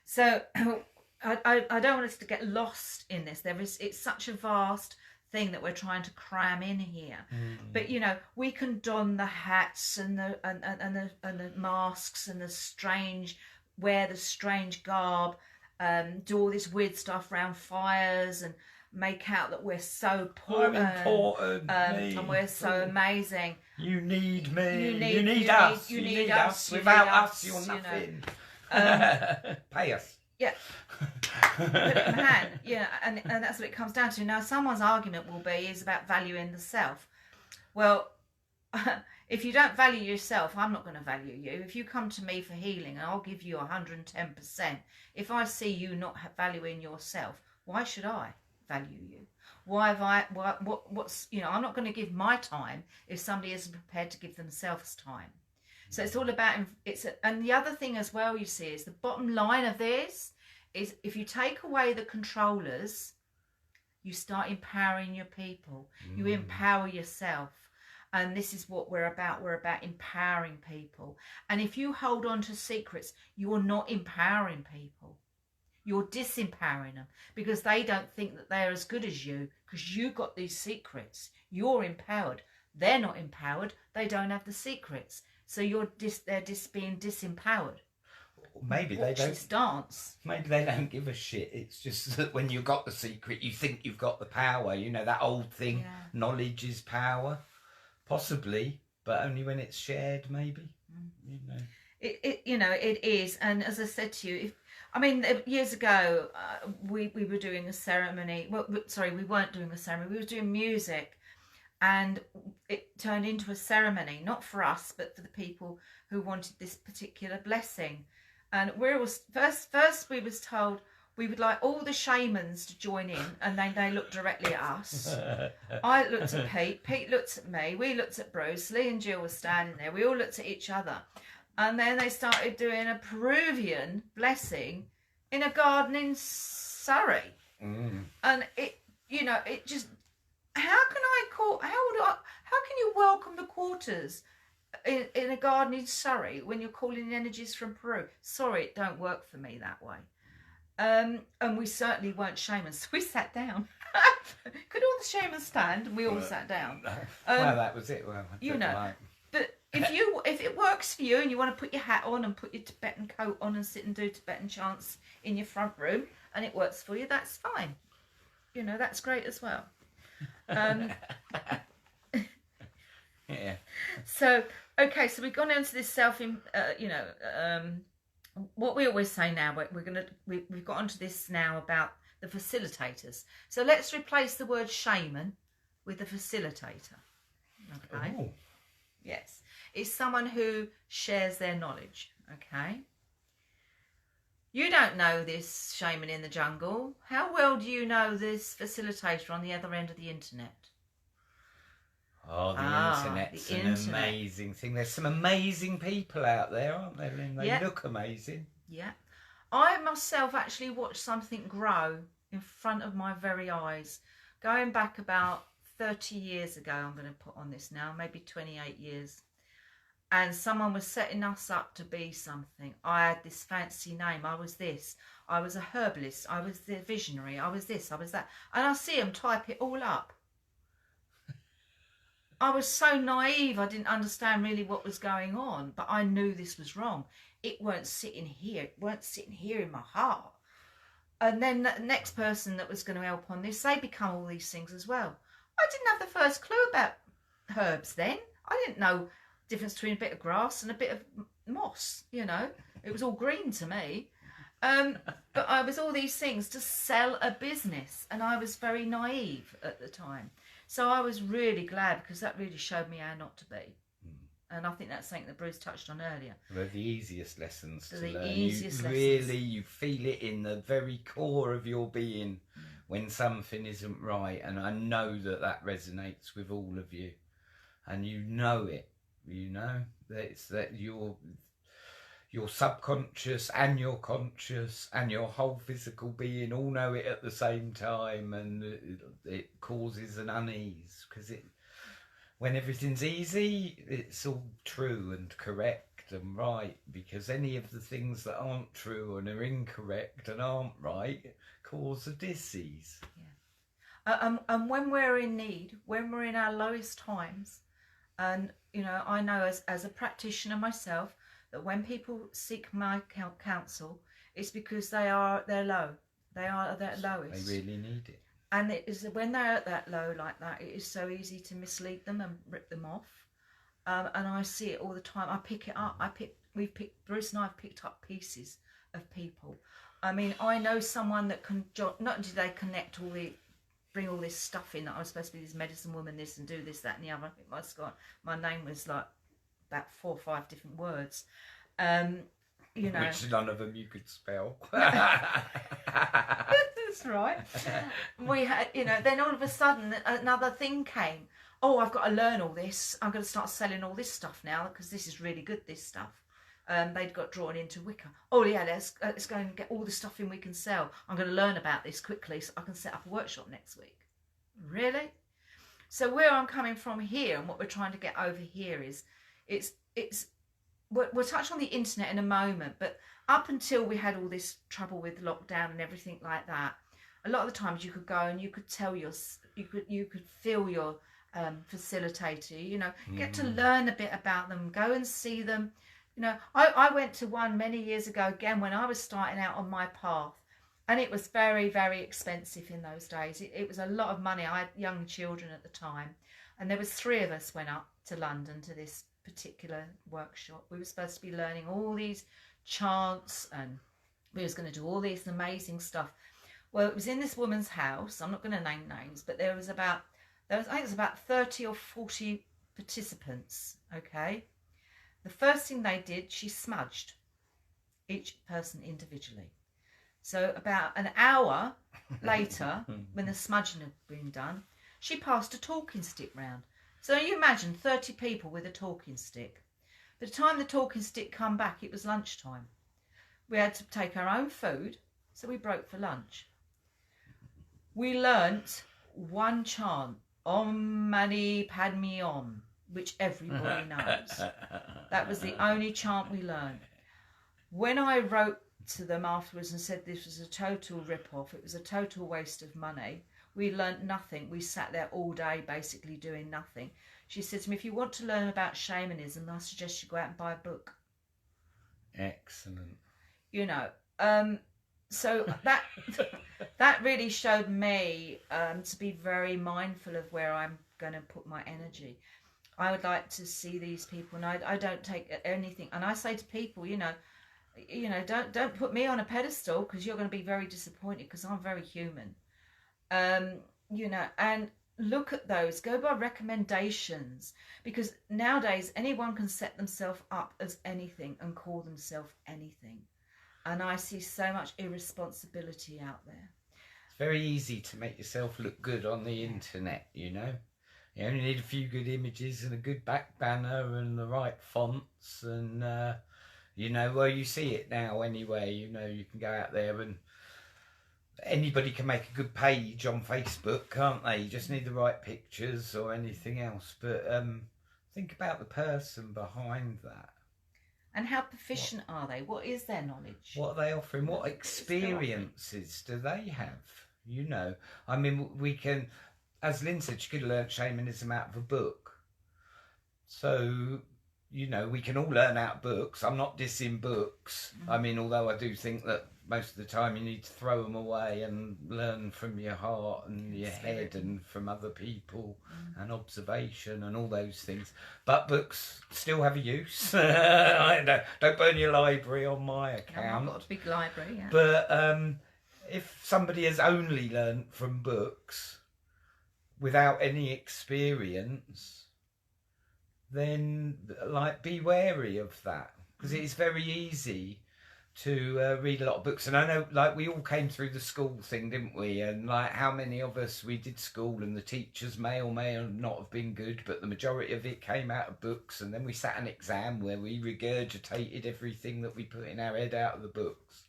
So I don't want us to get lost in this. It's such a vast thing that we're trying to cram in here. But you know, we can don the hats and the masks and wear the strange garb, do all this weird stuff around fires and make out that we're so important, and we're so amazing. You need me. You need us. You need us. Without us, you're nothing. Pay us. Yeah. Put it in hand. Yeah, and that's what it comes down to. Now, someone's argument is about valuing the self. Well, if you don't value yourself, I'm not going to value you. If you come to me for healing, I'll give you 110%. If I see you not valuing yourself, why should I value you? Why have what's I'm not going to give my time if somebody isn't prepared to give themselves time. So it's all about and the other thing as well, you see, is the bottom line of this is if you take away the controllers, you start empowering your people. You empower yourself. And this is what we're about. We're about empowering people. And if you hold on to secrets, you are not empowering people. You're disempowering them because they don't think that they're as good as you because you got these secrets. You're empowered. They're not empowered. They don't have the secrets. So they're being disempowered. Maybe Watch they don't this dance. Maybe they don't give a shit. It's just that when you've got the secret, you think you've got the power. You know that old thing. Yeah. Knowledge is power, possibly, but only when it's shared. Maybe. You know. It is. And as I said to you, years ago, we were doing a ceremony. Well, sorry, we weren't doing a ceremony. We were doing music. And it turned into a ceremony, not for us, but for the people who wanted this particular blessing. And first we was told we would like all the shamans to join in, and then they looked directly at us. I looked at Pete looked at me, we looked at Bruce, Lee and Jill were standing there, we all looked at each other. And then they started doing a Peruvian blessing in a garden in Surrey. And it just... How can you welcome the quarters in a garden in Surrey when you're calling energies from Peru? Sorry, it don't work for me that way. And we certainly weren't shamans, so we sat down. Could all the shamans stand and we all sat down? Well, that was it. Well, you know, but if it works for you and you want to put your hat on and put your Tibetan coat on and sit and do Tibetan chants in your front room and it works for you, that's fine. You know, that's great as well. Yeah. So, okay, so we've gone into this what we always say now, we've got onto this now about the facilitators. So let's replace the word shaman with the facilitator. Okay. Oh. Yes. It's someone who shares their knowledge. Okay. You don't know this shaman in the jungle. How well do you know this facilitator on the other end of the internet? Oh, the internet's an amazing thing. There's some amazing people out there, aren't there, Lynn? They look amazing. Yeah. I myself actually watched something grow in front of my very eyes. Going back about 30 years ago, I'm going to put on this now, maybe 28 years. And someone was setting us up to be something. I had this fancy name. I was this. I was a herbalist. I was the visionary. I was this. I was that. And I see them type it all up. I was so naive, I didn't understand really what was going on, but I knew this was wrong. It weren't sitting here. It weren't sitting here in my heart. And then the next person that was going to help on this, they become all these things as well. I didn't have the first clue about herbs then. I didn't know the difference between a bit of grass and a bit of moss, you know. It was all green to me. But I was all these things to sell a business, and I was very naive at the time. So I was really glad, because that really showed me how not to be. And I think that's something that Bruce touched on earlier. They're the easiest lessons to learn. Lessons. Really, you feel it in the very core of your being when something isn't right. And I know that resonates with all of you. And you know it. You know that your subconscious and your conscious and your whole physical being all know it at the same time, and it causes an unease, because when everything's easy, it's all true and correct and right, because any of the things that aren't true and are incorrect and aren't right cause a disease. Yeah. And when we're in need, when we're in our lowest times, and you know, I know as a practitioner myself, that when people seek my counsel, it's because they're low. They are at their lowest. They really need it. And it is when they're at that low like that, it is so easy to mislead them and rip them off. And I see it all the time. I pick it up. Bruce and I have picked up pieces of people. I mean, I know someone that can, not do they connect bring all this stuff in, that I was supposed to be this medicine woman, this and do this, that and the other. I think my name was like about 4 or 5 different words. You know, which none of them you could spell. That's right. We had, you know, then all of a sudden another thing came. Oh, I've got to learn all this. I'm going to start selling all this stuff now, because this is really good, this stuff. They'd got drawn into Wicca. Oh yeah, let's go and get all the stuff in we can sell. I'm going to learn about this quickly so I can set up a workshop next week. Really? So where I'm coming from here, and what we're trying to get over here is, we'll touch on the internet in a moment, but up until we had all this trouble with lockdown and everything like that, a lot of the times you could go and you could tell you could feel your facilitator, you know, get to learn a bit about them, go and see them. You know, I went to one many years ago, again, when I was starting out on my path, and it was very, very expensive in those days. It was a lot of money. I had young children at the time, and there was 3 of us went up to London to this particular workshop. We were supposed to be learning all these chants, and we was going to do all this amazing stuff. Well, it was in this woman's house. I'm not going to name names, but I think it was about 30 or 40 participants. Okay. The first thing they did, she smudged each person individually. So about an hour later, when the smudging had been done, she passed a talking stick round. So you imagine 30 people with a talking stick. By the time the talking stick come back, it was lunchtime. We had to take our own food, so we broke for lunch. We learnt one chant, Om Mani Padme Om, which everybody knows. That was the only chant we learned. When I wrote to them afterwards and said this was a total rip-off, it was a total waste of money, we learnt nothing. We sat there all day basically doing nothing. She said to me, if you want to learn about shamanism, I suggest you go out and buy a book. Excellent. You know, so that really showed me to be very mindful of where I'm going to put my energy. I would like to see these people, and I don't take anything. And I say to people, you know, don't put me on a pedestal, because you're going to be very disappointed, because I'm very human. You know, and look at those, go by recommendations, because nowadays anyone can set themselves up as anything and call themselves anything. And I see so much irresponsibility out there. It's very easy to make yourself look good on the internet, you know. You only need a few good images and a good back banner and the right fonts, and you know, well, you see it now anyway. You know, you can go out there and anybody can make a good page on Facebook, can't they? You just need the right pictures or anything else. But think about the person behind that. And how proficient are they? What is their knowledge? What are they offering? What experiences do they have? You know, I mean, we can, as Lynn said, she could have learnt shamanism out of a book. So, you know, we can all learn out of books. I'm not dissing books. I mean, although I do think that most of the time you need to throw them away and learn from your heart and your head and from other people and observation and all those things. But books still have a use. Don't burn your library on my account. I've got a big library, yeah. But if somebody has only learned from books without any experience, then like be wary of that, because it is very easy to read a lot of books. And I know, like, we all came through the school thing, didn't we? And like, how many of us, we did school, and the teachers may or may not have been good, but the majority of it came out of books. And then we sat an exam where we regurgitated everything that we put in our head out of the books.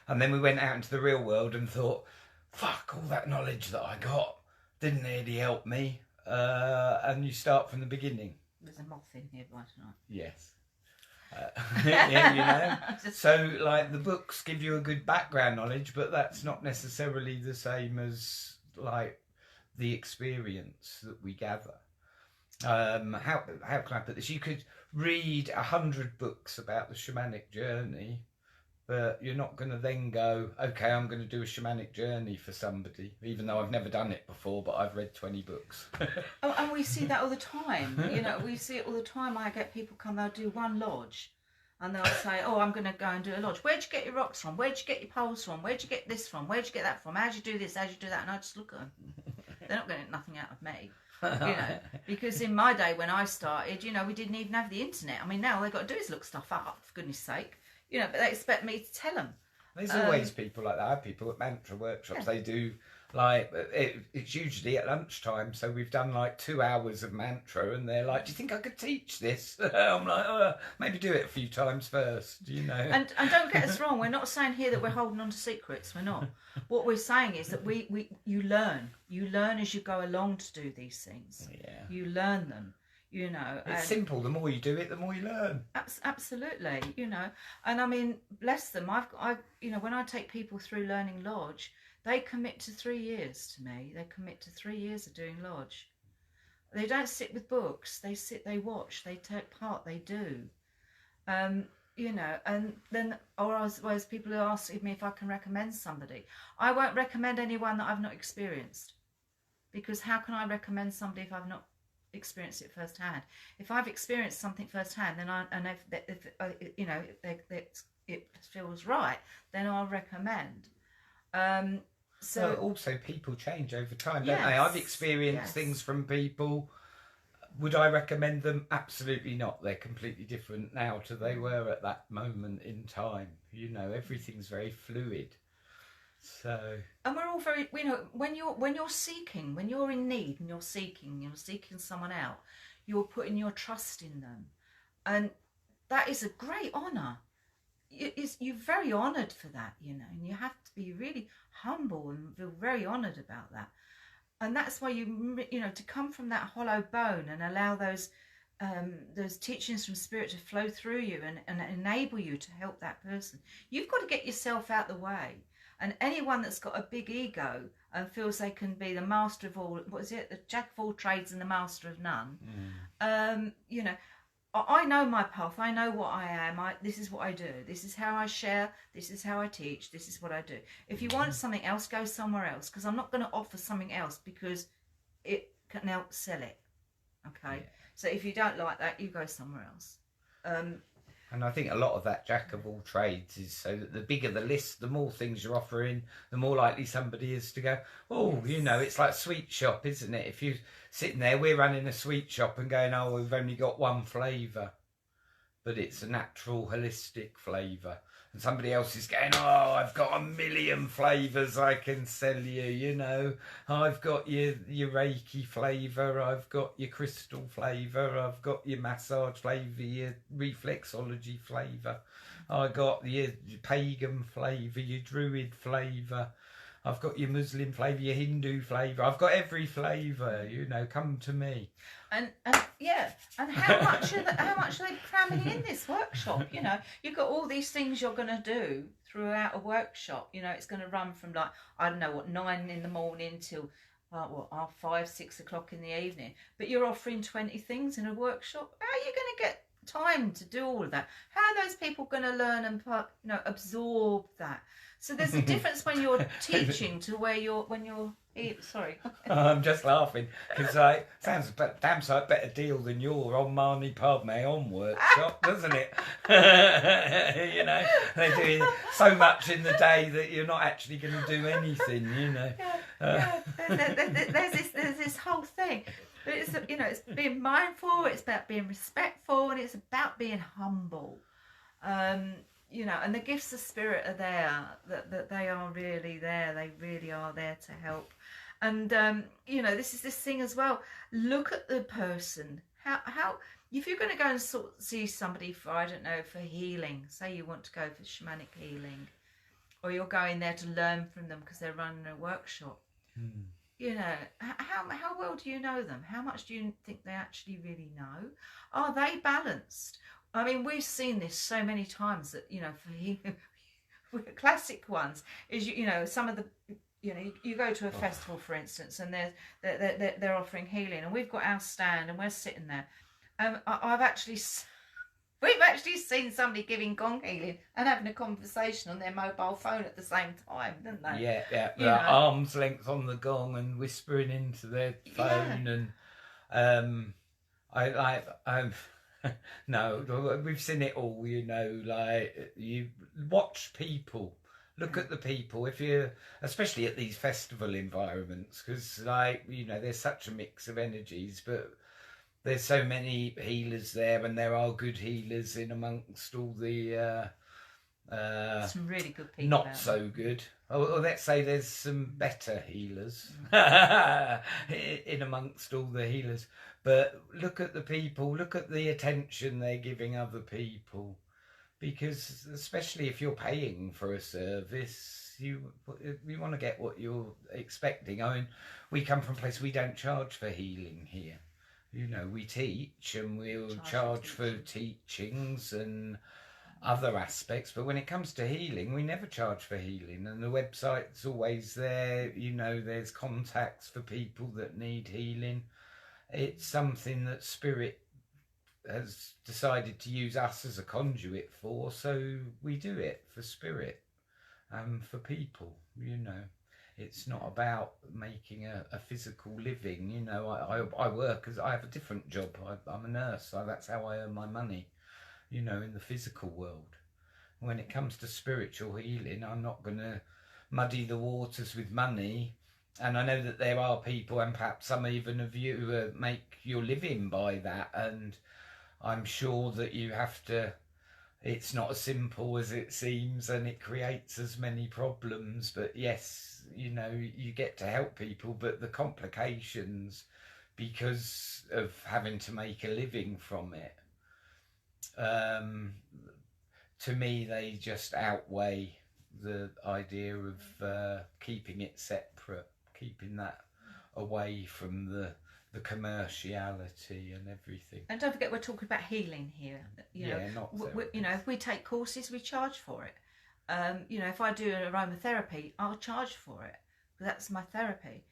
And then we went out into the real world and thought, fuck, all that knowledge that I got didn't really help me. And you start from the beginning. There's a moth in here by tonight. Yes. Yeah, you know. So, like, the books give you a good background knowledge, but that's not necessarily the same as, like, the experience that we gather. How can I put this? You could read 100 books about the shamanic journey, but you're not going to then go, okay, I'm going to do a shamanic journey for somebody, even though I've never done it before, but I've read 20 books. Oh, and we see that all the time. You know, we see it all the time. I get people come, they'll do one lodge, and they'll say, oh, I'm going to go and do a lodge. Where'd you get your rocks from? Where'd you get your poles from? Where'd you get this from? Where'd you get that from? How'd you do this? How'd you do that? And I just look at them. They're not getting nothing out of me. You know, because in my day when I started, you know, we didn't even have the internet. I mean, now all they've got to do is look stuff up, for goodness sake. You know, but they expect me to tell them. There's always people like that. I have people at mantra workshops. Yeah. They do, like, it's usually at lunchtime. So we've done like 2 hours of mantra, and they're like, do you think I could teach this? I'm like, maybe do it a few times first, you know. And don't get us wrong. We're not saying here that we're holding on to secrets. We're not. What we're saying is that you learn. You learn as you go along to do these things. Yeah. You learn them. You know, it's simple. The more you do it, the more you learn. Absolutely, you know. And I mean, bless them. I, you know, when I take people through learning lodge, they commit to 3 years to me. They commit to 3 years of doing lodge. They don't sit with books. They sit, they watch, they take part, they do. You know, and then, or as people are asking me if I can recommend somebody. I won't recommend anyone that I've not experienced, because how can I recommend somebody if I've not experienced it firsthand? If I've experienced something firsthand, then if you know, it feels right, then I'll recommend. So well, also people change over time, yes, don't they? I've experienced things from people. Would I recommend them? Absolutely not. They're completely different now to they were at that moment in time. You know, everything's very fluid. So, and we're all very, you know, when you're seeking, when you're in need and you're seeking someone out, you're putting your trust in them, and that is a great honour. You're very honoured for that, you know, and you have to be really humble and feel very honoured about that. And that's why you know, to come from that hollow bone and allow those teachings from spirit to flow through you and enable you to help that person. You've got to get yourself out the way. And anyone that's got a big ego and feels they can be the master of all, what is it, the jack of all trades and the master of none, you know, I know my path. I know what I am. This is what I do. This is how I share. This is how I teach. This is what I do. If you want something else, go somewhere else, because I'm not going to offer something else because it can outsell it. Okay? Yeah. So if you don't like that, you go somewhere else. And I think a lot of that jack of all trades is so that the bigger the list, the more things you're offering, the more likely somebody is to go, oh, yes. You know, it's like sweet shop, isn't it? If you're sitting there, we're running a sweet shop and going, oh, we've only got one flavour, but it's a natural, holistic flavour. And somebody else is going, oh, I've got 1,000,000 flavours I can sell you, you know. I've got your Reiki flavour, I've got your crystal flavour, I've got your massage flavour, your reflexology flavour. I've got your pagan flavour, your druid flavour. I've got your Muslim flavour, your Hindu flavour. I've got every flavour, you know, come to me. And yeah, and how much are they cramming in this workshop? You know, you've got all these things you're going to do throughout a workshop. You know, it's going to run from like, I don't know what, 9 in the morning till 5, 6 o'clock in the evening. But you're offering 20 things in a workshop. How are you going to get time to do all of that? How are those people going to learn and absorb that? So there's a difference when you're teaching to when you're sorry. I'm just laughing because sounds a damn sight better deal than your on Mani Padme on workshop, doesn't it? You know, they're doing so much in the day that you're not actually going to do anything, you know. There's this whole thing. But it's, you know, it's being mindful, it's about being respectful, and it's about being humble. You know, and the gifts of spirit are there, that they are really there. They really are there to help. And, you know, this is this thing as well. Look at the person. How if you're going to go and see somebody for, I don't know, for healing, say you want to go for shamanic healing, or you're going there to learn from them because they're running a workshop. You know, how well do you know them? How much do you think they actually really know? Are they balanced? I mean, we've seen this so many times that, you know, for classic ones is, you know, some of the, you know, you go to a festival, for instance, and they're offering healing, and we've got our stand and we're sitting there. We've actually seen somebody giving gong healing and having a conversation on their mobile phone at the same time, didn't they? Yeah. Arms length on the gong and whispering into their phone, and no, we've seen it all. You know, like you watch people, look at the people. If you, especially at these festival environments, because like you know, there's such a mix of energies, but there's so many healers there, and there are good healers in amongst all the some really good people. Not so good. Or let's say there's some better healers in amongst all the healers. But look at the people. Look at the attention they're giving other people, because especially if you're paying for a service, you want to get what you're expecting. I mean, we come from a place we don't charge for healing here. You know, we teach and we'll charge for teachings and other aspects, but when it comes to healing, we never charge for healing, and the website's always there. You know, there's contacts for people that need healing. It's something that Spirit has decided to use us as a conduit for, so we do it for Spirit and for people, you know. It's not about making a physical living, you know. I work as, I have a different job. I'm a nurse, so that's how I earn my money, you know, in the physical world. When it comes to spiritual healing, I'm not going to muddy the waters with money. And I know that there are people, and perhaps some even of you, make your living by that. And I'm sure that you have to, it's not as simple as it seems, and it creates as many problems. But yes, you know, you get to help people, but the complications, because of having to make a living from it, to me, they just outweigh the idea of keeping it separate, keeping that away from the commerciality and everything. And don't forget, we're talking about healing here. You know, not you know, if we take courses, we charge for it. You know, if I do an aromatherapy, I'll charge for it because that's my therapy.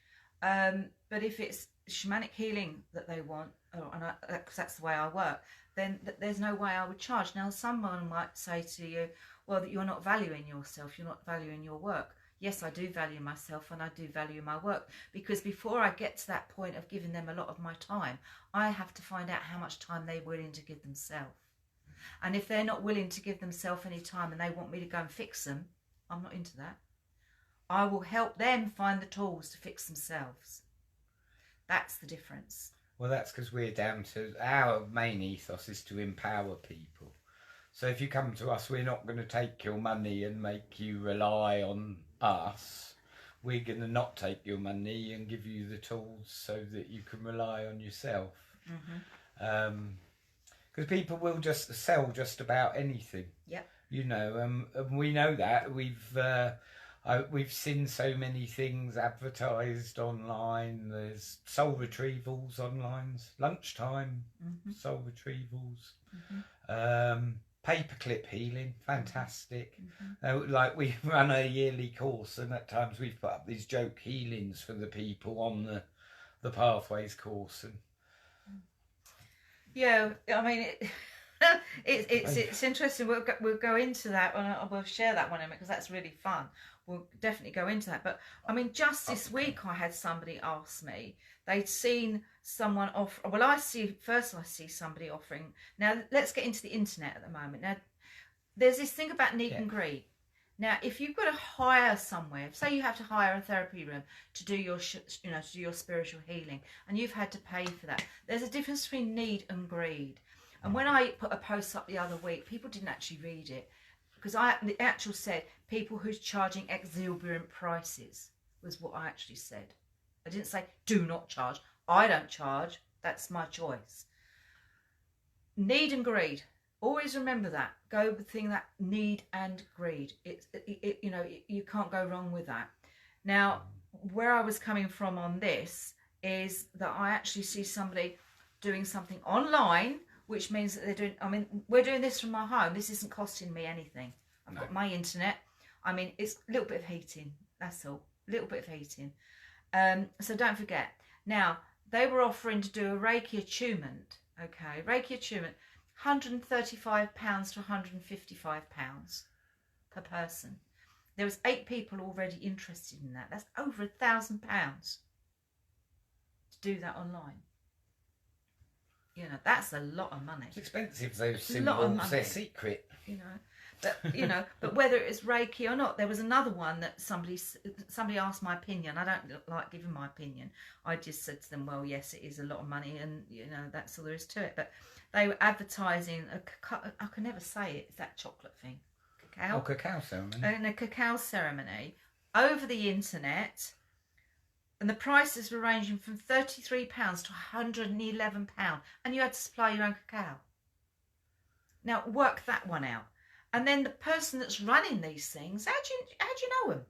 But if it's shamanic healing that they want, because that's the way I work, then there's no way I would charge. Now, someone might say to you, well, that you're not valuing yourself, you're not valuing your work. Yes, I do value myself and I do value my work, because before I get to that point of giving them a lot of my time, I have to find out how much time they're willing to give themselves. And if they're not willing to give themselves any time and they want me to go and fix them, I'm not into that. I will help them find the tools to fix themselves. That's the difference. Well, that's because we're down to, our main ethos is to empower people. So if you come to us, we're not going to take your money and make you rely on us. We're going to not take your money and give you the tools so that you can rely on yourself. Because people will just sell just about anything. Yep. You know, and we know that. We've seen so many things advertised online. There's soul retrievals online, lunchtime soul retrievals, paperclip healing, fantastic. Like we run a yearly course, and at times we've put up these joke healings for the people on the Pathways course. And yeah, I mean, it's interesting. We'll go into that, and we'll share that one in a minute because that's really fun. We'll definitely go into that. But I mean, just this week I had somebody ask me, they'd seen someone offer. Well, I see somebody offering. Now let's get into the internet at the moment. Now there's this thing about need and greed. Now, if you've got to hire somewhere, say you have to hire a therapy room to do your, to do your spiritual healing, and you've had to pay for that, there's a difference between need and greed. And when I put a post up the other week, people didn't actually read it, because the actual said people who's charging exorbitant prices was what I actually said. I didn't say do not charge. I don't charge. That's my choice. Need and greed. Always remember that. Go with the thing that need and greed. You can't go wrong with that. Now, where I was coming from on this is that I actually see somebody doing something online, which means that they're doing, I mean, we're doing this from my home. This isn't costing me anything. I've got my internet. I mean, it's a little bit of heating. That's all. A little bit of heating. So don't forget. Now, they were offering to do a Reiki attunement. Okay, Reiki attunement. £135 to £155 per person. There was 8 people already interested in that. That's over £1,000 to do that online. You know, that's a lot of money. It's expensive, those symbols. They're secret. But whether it's Reiki or not, there was another one that somebody asked my opinion. I don't like giving my opinion. I just said to them, well, yes, it is a lot of money, and that's all there is to it. But they were advertising I can never say it. It's that chocolate thing, cacao. Oh, cacao ceremony. And a cacao ceremony over the internet, and the prices were ranging from £33 to £111, and you had to supply your own cacao. Now work that one out. And then the person that's running these things, how do you know them?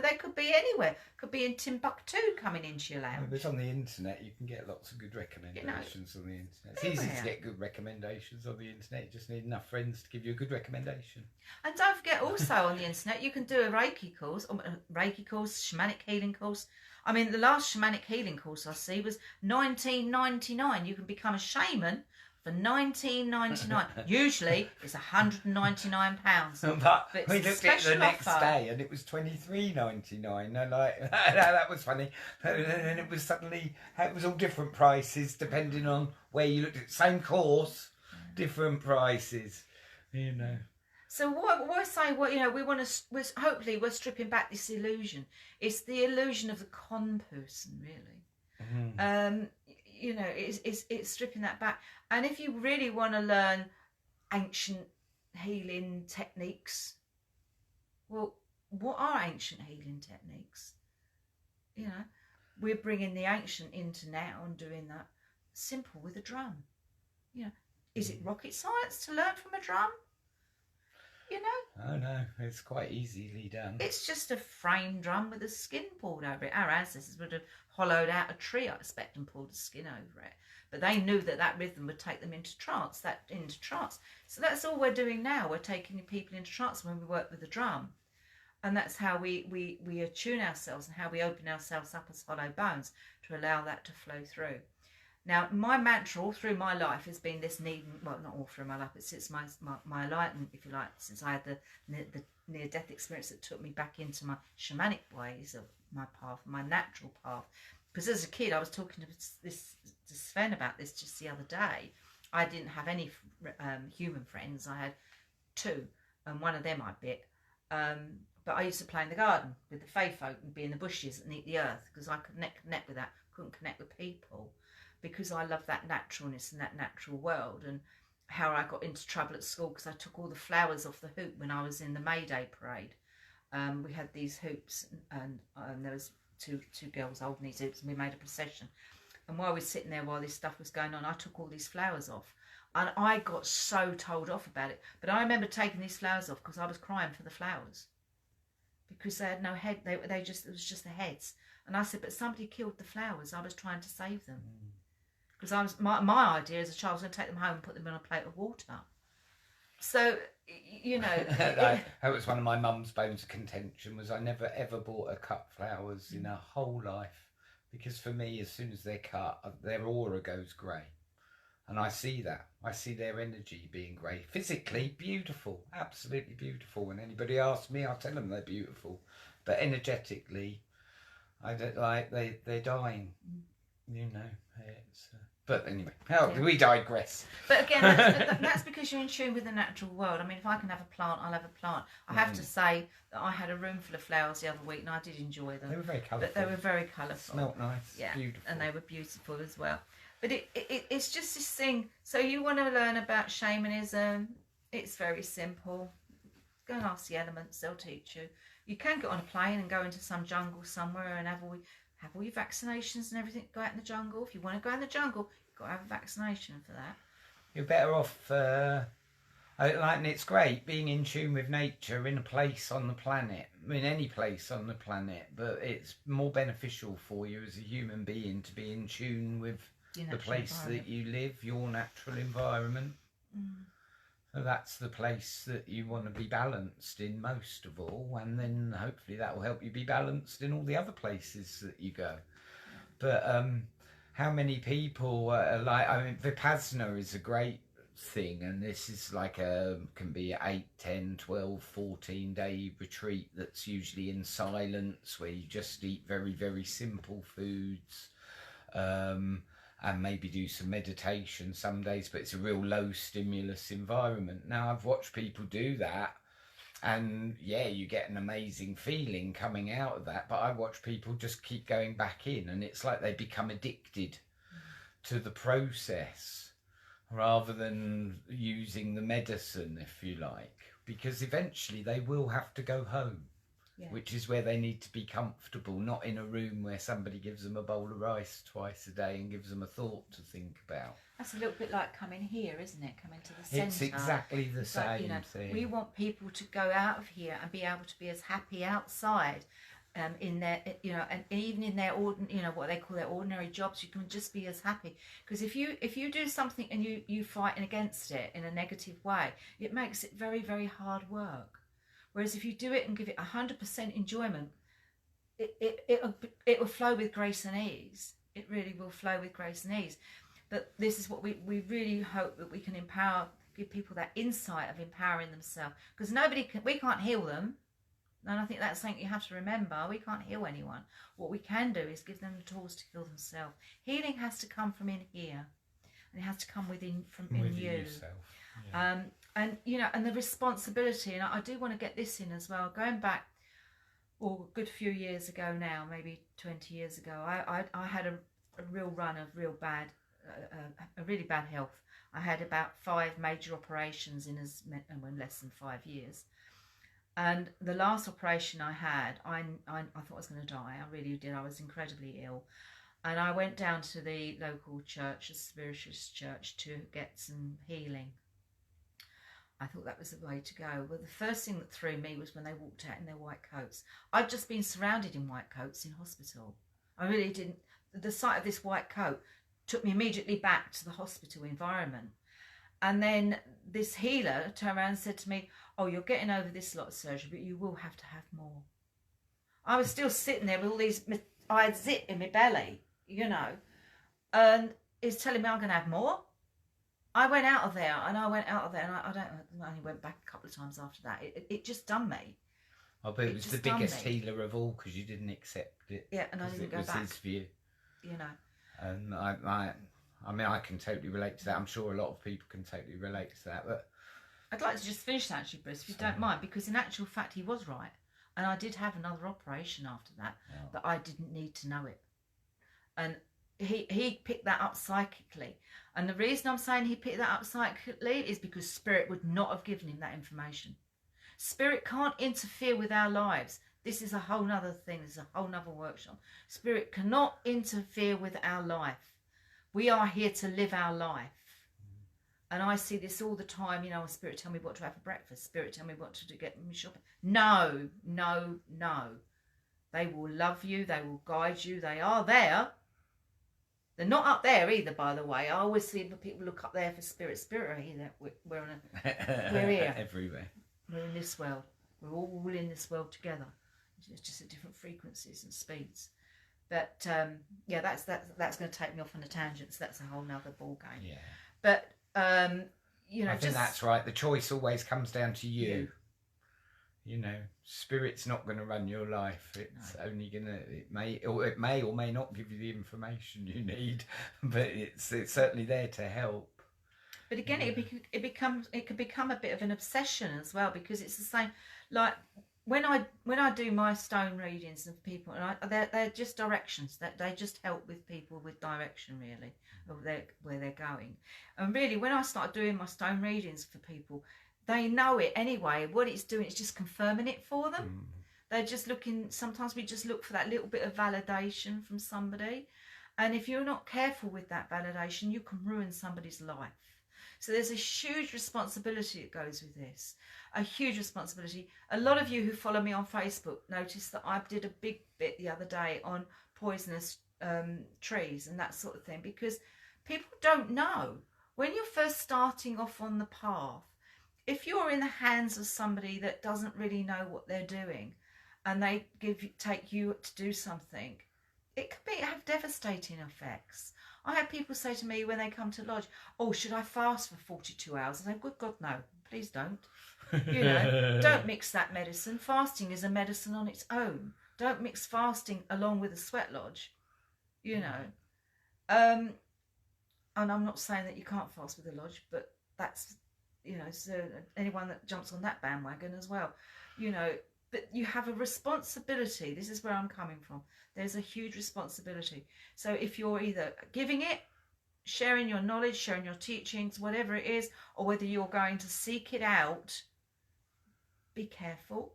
They could be anywhere. Could be in Timbuktu coming into your lounge. But it's on the internet. You can get lots of good recommendations on the internet. It's easy to get good recommendations on the internet. You just need enough friends to give you a good recommendation. And don't forget, also on the internet, you can do a Reiki course, shamanic healing course. I mean, the last shamanic healing course I see was $19.99. You can become a shaman for $19.99. Usually it's £199. But we looked at it the next day and it was $23.99. And that was funny. And then it was all different prices depending on where you looked at. Same course, different prices. So what we're saying, we want to. Hopefully, we're stripping back this illusion. It's the illusion of the con person, really. It's stripping that back. And if you really want to learn ancient healing techniques, well, what are ancient healing techniques? We're bringing the ancient into now and doing that simple with a drum. Is it rocket science to learn from a drum? you know. Oh no, it's quite easily done. It's just a frame drum with a skin pulled over it. Our ancestors would have hollowed out a tree, I expect, and pulled a skin over it. But they knew that that rhythm would take them into trance, So that's all we're doing now. We're taking people into trance when we work with the drum. And that's how we attune ourselves and how we open ourselves up as hollow bones to allow that to flow through. Now, my mantra all through my life has been this not all through my life, but since my enlightenment, if you like, since I had the near-death experience that took me back into my shamanic ways of my path, my natural path. Because as a kid, I was talking to Sven about this just the other day. I didn't have any human friends. I had 2, and one of them I bit. But I used to play in the garden with the fae folk and be in the bushes and eat the earth because I could connect with that, couldn't connect with people because I love that naturalness and that natural world. And how I got into trouble at school because I took all the flowers off the hoop when I was in the May Day parade. We had these hoops and there was two girls holding these hoops and we made a procession. And while we were sitting there while this stuff was going on, I took all these flowers off. And I got so told off about it. But I remember taking these flowers off because I was crying for the flowers. Because they had no head, it was just the heads. And I said, but somebody killed the flowers. I was trying to save them. Because my idea as a child was going to take them home and put them in a plate of water. So, you know. That was one of my mum's bones of contention, was I never ever bought her cut flowers in her whole life. Because for me, as soon as they're cut, their aura goes grey. And I see that. I see their energy being grey. Physically, beautiful. Absolutely beautiful. When anybody asks me, I'll tell them they're beautiful. But energetically, I don't like, they're dying. You know. But anyway, we digress. But again, that's because you're in tune with the natural world. I mean, if I can have a plant, I'll have a plant. I have to say that I had a room full of flowers the other week and I did enjoy them. They were very colourful. But they were very colourful. Smelled nice. Yeah, beautiful. And they were beautiful as well. But it's just this thing. So you want to learn about shamanism. It's very simple. Go and ask the elements. They'll teach you. You can get on a plane and go into some jungle somewhere and have all your vaccinations and everything. Go out in the jungle. If you want to go in the jungle, you've got to have a vaccination for that. You're better off... and it's great being in tune with nature in a place on the planet. I mean, any place on the planet. But it's more beneficial for you as a human being to be in tune with the place that you live, your natural environment. So that's the place that you want to be balanced in most of all, and then hopefully that will help you be balanced in all the other places that you go. But how many people Vipassana is a great thing, and this is like can be 8, 10, 12, 14-day retreat that's usually in silence, where you just eat very, very simple foods. And maybe do some meditation some days, but it's a real low stimulus environment. Now, I've watched people do that, and yeah, you get an amazing feeling coming out of that, but I watch people just keep going back in, and it's like they become addicted to the process rather than using the medicine, if you like, because eventually they will have to go home. Yeah. Which is where they need to be comfortable, not in a room where somebody gives them a bowl of rice twice a day and gives them a thought to think about. That's a little bit like coming here, isn't it? Coming to the centre. It's exactly the same thing. We want people to go out of here and be able to be as happy outside, in their, and even in their what they call their ordinary jobs. You can just be as happy, because if you do something and you fighting against it in a negative way, it makes it very, very hard work. Whereas if you do it and give it 100% enjoyment, it will flow with grace and ease. It really will flow with grace and ease. But this is what we really hope that we can give people that insight of empowering themselves. Because we can't heal them. And I think that's something you have to remember. We can't heal anyone. What we can do is give them the tools to heal themselves. Healing has to come from in here. And it has to come within you. Yourself. Yeah. And the responsibility, and I do want to get this in as well. Going back, a good few years ago now, maybe 20 years ago, I had a real run of really bad health. I had about 5 major operations in less than 5 years. And the last operation I had, I thought I was going to die. I really did. I was incredibly ill. And I went down to the local church, a spiritualist church, to get some healing. I thought that was the way to go. Well, the first thing that threw me was when they walked out in their white coats. I'd just been surrounded in white coats in hospital. I really didn't. The sight of this white coat took me immediately back to the hospital environment. And then this healer turned around and said to me, oh, you're getting over this lot of surgery, but you will have to have more. I was still sitting there with all these, I had zit in my belly, you know, and he's telling me I'm going to have more. I went out of there and I only went back a couple of times after that. It just done me. Oh, but it was the biggest healer of all because you didn't accept it. Yeah, and I didn't go back. It was his view. You know. And I can totally relate to that. I'm sure a lot of people can totally relate to that. But I'd like to just finish that, actually, Bruce, if you don't mind, because in actual fact he was right. And I did have another operation after that, but I didn't need to know it. And he picked that up psychically. And the reason I'm saying he picked that up psychically is because Spirit would not have given him that information. Spirit can't interfere with our lives. This is a whole nother thing. This is a whole nother workshop. Spirit cannot interfere with our life. We are here to live our life. And I see this all the time, you know, Spirit tell me what to have for breakfast. Spirit tell me what to do, get me shopping. No, no, no. They will love you. They will guide you. They are there. They're not up there either, by the way. I always see people look up there for Spirit. Spirit are here. We're here. Everywhere. We're in this world. We're all in this world together. It's just at different frequencies and speeds. But yeah, that's going to take me off on a tangent. So that's a whole nother ball game. Yeah. But you know, I think that's right. The choice always comes down to you. You know, Spirit's not going to run your life. It's only going to. It may or may not give you the information you need, but it's certainly there to help. But again, it could become a bit of an obsession as well, because it's the same. Like when I do my stone readings of people, and they're just directions. That they just help with people with direction, really, of where they're going. And really, when I start doing my stone readings for people, they know it anyway. What it's doing is just confirming it for them. They're just looking. Sometimes we just look for that little bit of validation from somebody, and if you're not careful with that validation, you can ruin somebody's life. So there's a huge responsibility that goes with this, a huge responsibility. A lot of you who follow me on Facebook noticed that I did a big bit the other day on poisonous trees and that sort of thing, because people don't know. When you're first starting off on the path, if you're in the hands of somebody that doesn't really know what they're doing and they take you to do something, it could have devastating effects. I had people say to me when they come to lodge, oh, should I fast for 42 hours? I say, good God, no, please don't. You know, don't mix that medicine. Fasting is a medicine on its own. Don't mix fasting along with a sweat lodge, you know. And I'm not saying that you can't fast with a lodge, but that's, you know, so anyone that jumps on that bandwagon as well, you know, but you have a responsibility. This is where I'm coming from. There's a huge responsibility. So if you're either giving it, sharing your knowledge, sharing your teachings, whatever it is, or whether you're going to seek it out, be careful.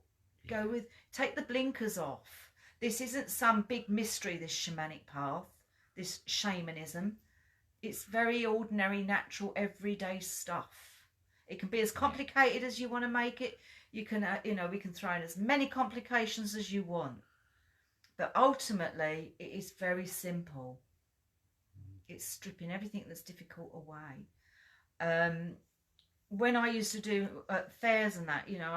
Take the blinkers off. This isn't some big mystery, this shamanic path, this shamanism. It's very ordinary, natural, everyday stuff. It can be as complicated as you want to make it. You can, you know, we can throw in as many complications as you want. But ultimately, it is very simple. It's stripping everything that's difficult away. When I used to do fairs and that, you know,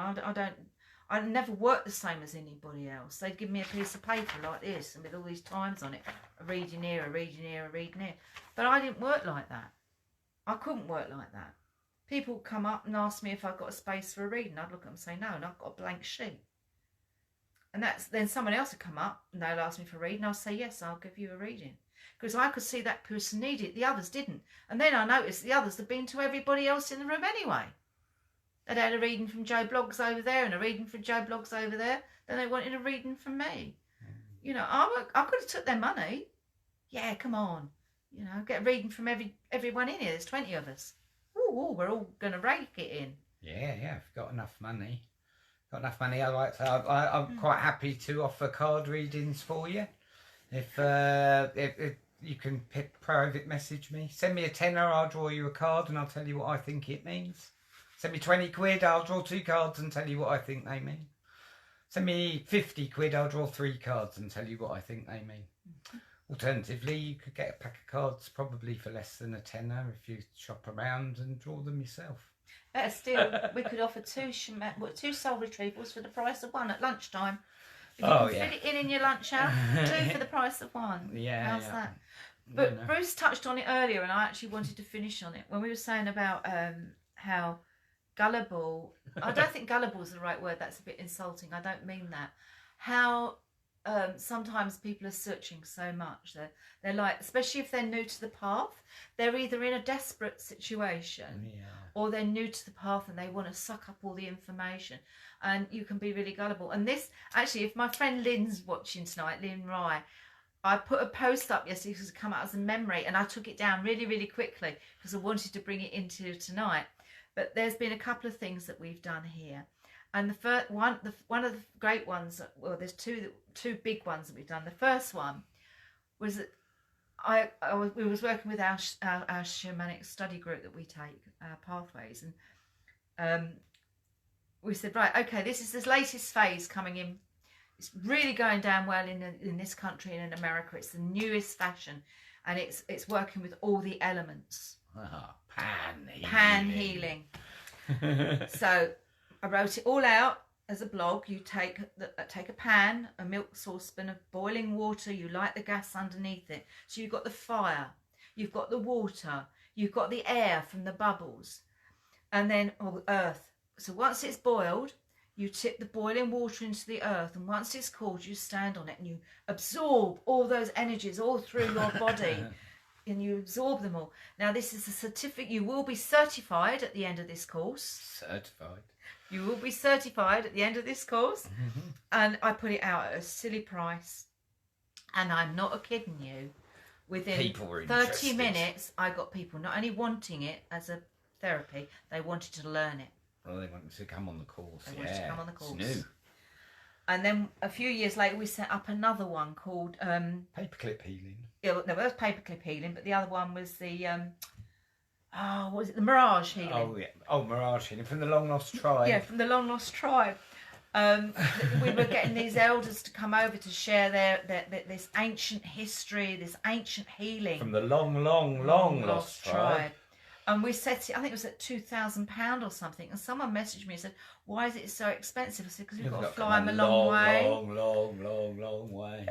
I never worked the same as anybody else. They'd give me a piece of paper like this and with all these times on it, a reading here, a reading here, a reading here. But I didn't work like that. I couldn't work like that. People come up and ask me if I've got a space for a reading. I'd look at them and say no, and I've got a blank sheet. And then someone else would come up and they'll ask me for a reading. I'll say yes, I'll give you a reading, because I could see that person needed it, the others didn't. And then I noticed the others had been to everybody else in the room anyway. They'd had a reading from Joe Bloggs over there and a reading from Joe Bloggs over there. Then they wanted a reading from me. You know, I could have took their money. Yeah, come on. You know, get a reading from everyone in here. There's 20 of us. Ooh, we're all going to rake it in. Yeah, if you've got enough money. I'm quite happy to offer card readings for you. If you can private message me, send me a tenner, I'll draw you a card and I'll tell you what I think it means. Send me 20 quid, I'll draw 2 cards and tell you what I think they mean. Send me 50 quid, I'll draw 3 cards and tell you what I think they mean. Alternatively, you could get a pack of cards probably for less than a tenner if you shop around and draw them yourself. Better still, we could offer 2 soul retrievals for the price of 1 at lunchtime. If you can fit it in your lunch hour, 2 for the price of 1. Yeah. How's that? But Bruce touched on it earlier, and I actually wanted to finish on it when we were saying about how gullible. I don't think gullible is the right word. That's a bit insulting. I don't mean that. How sometimes people are searching so much. They're like, especially if they're new to the path, they're either in a desperate situation or they're new to the path and they want to suck up all the information. And you can be really gullible. And this, actually, if my friend Lynn's watching tonight, Lynn Rye, I put a post up yesterday because it come out as a memory, and I took it down really, really quickly because I wanted to bring it into tonight. But there's been a couple of things that we've done here. And the first one of the great ones, well, there's two big ones that we've done. The first one was that we was working with our shamanic study group that we take, Pathways, and we said, right, okay, this is this latest phase coming in. It's really going down well in this country and in America. It's the newest fashion, and it's working with all the elements. Pan healing. So I wrote it all out as a blog. You take a pan, a milk saucepan of boiling water. You light the gas underneath it. So you've got the fire, you've got the water, you've got the air from the bubbles, and then earth. So once it's boiled, you tip the boiling water into the earth, and once it's cooled, you stand on it and you absorb all those energies all through your body. And you absorb them all. Now, this is a certificate. You will be certified at the end of this course. Certified. You will be certified at the end of this course. And I put it out at a silly price. And I'm not kidding you. Within 30 minutes, I got people not only wanting it as a therapy, they wanted to learn it. Well, they wanted to come on the course. They wanted to come on the course. It's new. And then a few years later, we set up another one called... Paperclip healing. Yeah, no, that was paperclip healing, but the other one was the... what was it? The mirage healing. Oh, yeah. Oh, mirage healing from the Long Lost Tribe. Yeah, from the Long Lost Tribe. We were getting these elders to come over to share their this ancient history, this ancient healing. From the long lost tribe. And we set it, I think it was at £2,000 or something. And someone messaged me and said, why is it so expensive? I said, because we've got to fly them a long way. Long way.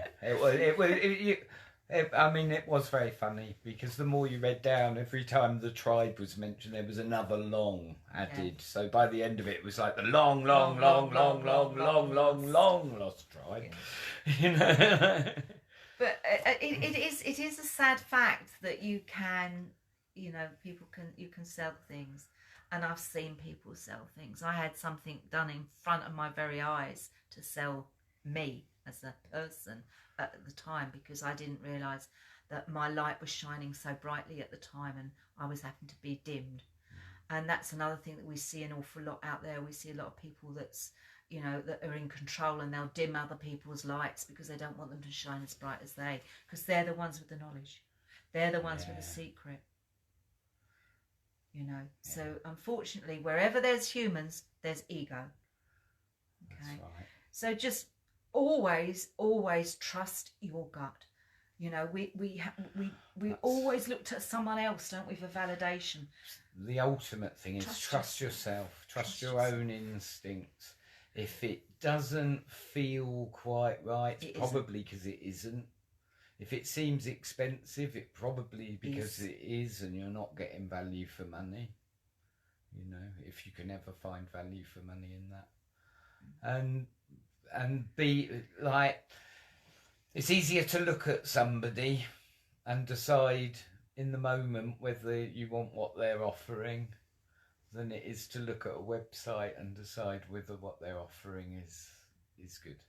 It was very funny because the more you read down, every time the tribe was mentioned, there was another long added. Yeah. So by the end of it was like the long lost tribe. Yeah. You know. But it is a sad fact that you can, you know, you can sell things, and I've seen people sell things. I had something done in front of my very eyes to sell me as a person at the time, because I didn't realise that my light was shining so brightly at the time and I was having to be dimmed. And that's another thing that we see an awful lot out there. We see a lot of people that are in control, and they'll dim other people's lights because they don't want them to shine as bright as they, because they're the ones with the knowledge. They're the ones with the secret. You know, so unfortunately, wherever there's humans, there's ego. Okay, that's right. So just always trust your gut. You know, we always look to someone else, don't we, for validation. The ultimate thing is trust yourself. Trust your own instincts. If it doesn't feel quite right, it's probably because it isn't. If it seems expensive, it probably because it is, and you're not getting value for money. You know, if you can ever find value for money in that. And be like, it's easier to look at somebody and decide in the moment whether you want what they're offering than it is to look at a website and decide whether what they're offering is good.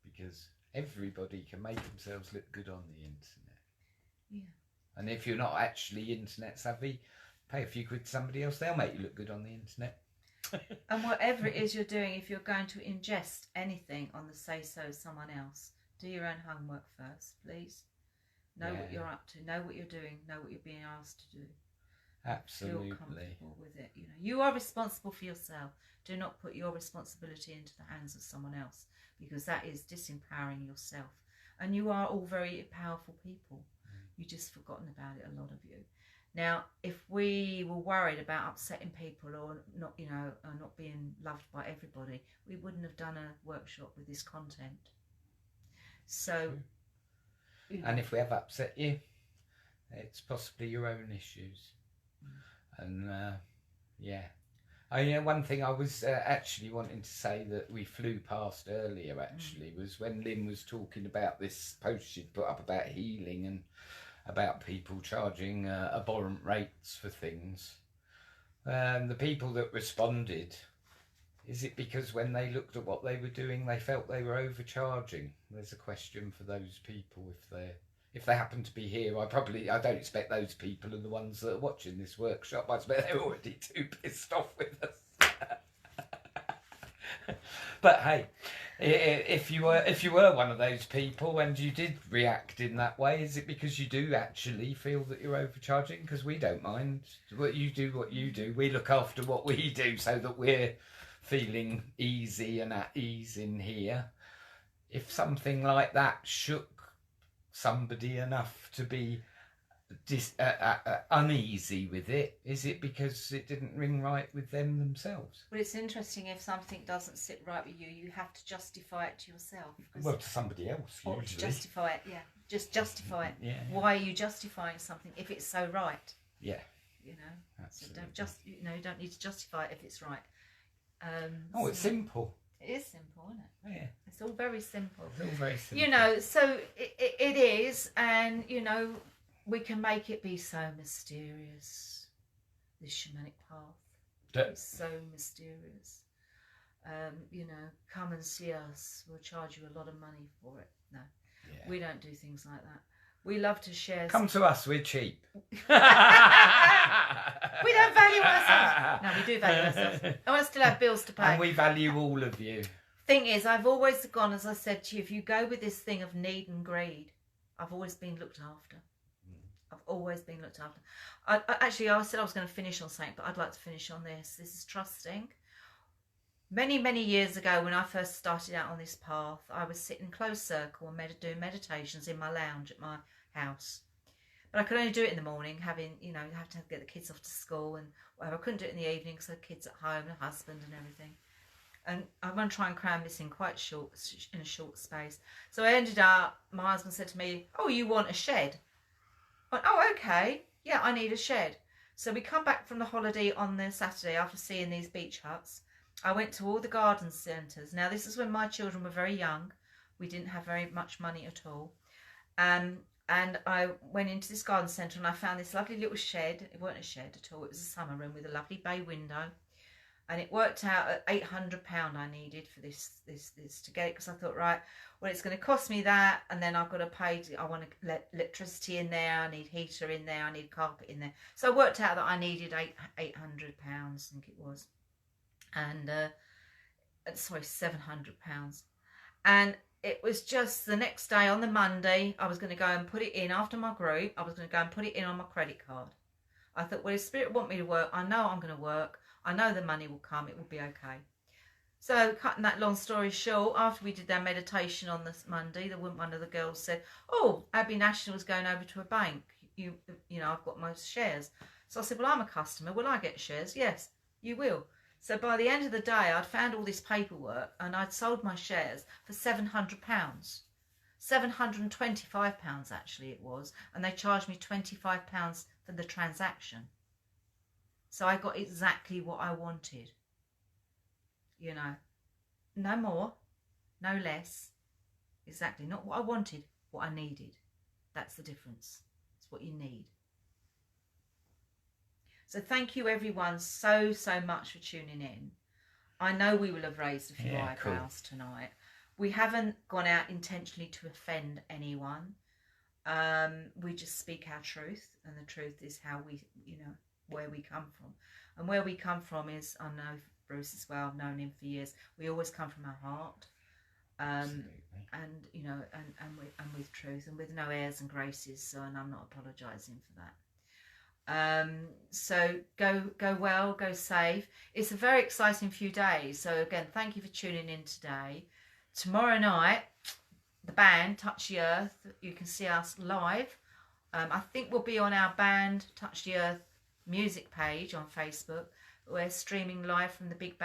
Because everybody can make themselves look good on the internet. Yeah. And if you're not actually internet savvy, pay a few quid to somebody else, they'll make you look good on the internet. And whatever it is you're doing, if you're going to ingest anything on the say-so of someone else, do your own homework first, please. Know what you're up to, know what you're doing, know what you're being asked to do. Absolutely. feel comfortable with it. You know, you are responsible for yourself. Do not put your responsibility into the hands of someone else, because that is disempowering yourself. And you are all very powerful people. You've just forgotten about it, a lot of you. Now, if we were worried about upsetting people or not, you know, or not being loved by everybody, we wouldn't have done a workshop with this content. So, you know. And if we have upset you, it's possibly your own issues. And yeah, one thing I was actually wanting to say that we flew past earlier actually was when Lynn was talking about this post she'd put up about healing and about people charging abhorrent rates for things. The people that responded, is it because when they looked at what they were doing they felt they were overcharging? There's a question for those people if they happen to be here. I don't expect those people are the ones that are watching this workshop. I expect they're already too pissed off with us. But hey, if you were one of those people and you did react in that way, is it because you do actually feel that you're overcharging? Because we don't mind what you do. We look after what we do so that we're feeling easy and at ease in here. If something like that shook somebody enough to be uneasy with it, is it because it didn't ring right with them themselves? Well, it's interesting, if something doesn't sit right with you, you have to justify it to yourself. Well, to somebody else, or usually. To justify it, yeah. Just justify it. Yeah. Why are you justifying something if it's so right? Yeah. You know? Absolutely. So you don't need to justify it if it's right. It's simple. It is simple, isn't it? Yeah. It's all very simple. It's all very simple. You know, so it is, and, you know, we can make it be so mysterious, this shamanic path. It's so mysterious. You know, come and see us. We'll charge you a lot of money for it. No, we don't do things like that. We love to share. Come to us, we're cheap. We don't value ourselves. No, we do value ourselves. I want to still have bills to pay. And we value all of you. Thing is, I've always gone, as I said to you, if you go with this thing of need and greed, I've always been looked after. I've always been looked after. I said I was going to finish on something, but I'd like to finish on this. This is trusting. Many, many years ago, when I first started out on this path, I was sitting closed circle and doing meditations in my lounge at my house. But I could only do it in the morning, having, you know, have to get the kids off to school and whatever. I couldn't do it in the evening because I had kids at home and a husband and everything. And I'm going to try and cram this in in a short space. So I ended up, my husband said to me, "Oh, you want a shed?" I went, "Oh, okay. Yeah, I need a shed." So we come back from the holiday on the Saturday after seeing these beach huts. I went to all the garden centres. Now, this is when my children were very young. We didn't have very much money at all. And I went into this garden centre and I found this lovely little shed. It wasn't a shed at all. It was a summer room with a lovely bay window. And it worked out at £800 I needed for this to get it, because I thought, right, well, it's going to cost me that, and then I've got to pay. I want to let electricity in there. I need heater in there. I need carpet in there. So I worked out that I needed £800, I think it was, and sorry, £700. And it was just the next day, on the Monday, I was going to go and put it in after my group. I was going to go and put it in on my credit card. I thought, well, if Spirit want me to work, I know I'm going to work. I know the money will come. It will be okay. So, cutting that long story short, after we did our meditation on this Monday, one of the girls said, "Oh, Abbey National is going over to a bank. You know, I've got my shares." So I said, "Well, I'm a customer. Will I get shares?" "Yes, you will." So by the end of the day, I'd found all this paperwork and I'd sold my shares for £700. £725 actually it was, and they charged me £25 for the transaction. So I got exactly what I wanted. You know, no more, no less. Exactly, not what I wanted, what I needed. That's the difference. It's what you need. So thank you everyone so much for tuning in. I know we will have raised a few eyebrows tonight. We haven't gone out intentionally to offend anyone. We just speak our truth, and the truth is how we, you know, where we come from. And where we come from is, I know Bruce as well, I've known him for years, we always come from our heart. And you know, and with truth, and with no airs and graces, and I'm not apologising for that. So go well, go safe. It's a very exciting few days. So again, thank you for tuning in today. Tomorrow night, the band Touch the Earth, you can see us live. I think we'll be on our band Touch the Earth music page on Facebook. We're streaming live from the Big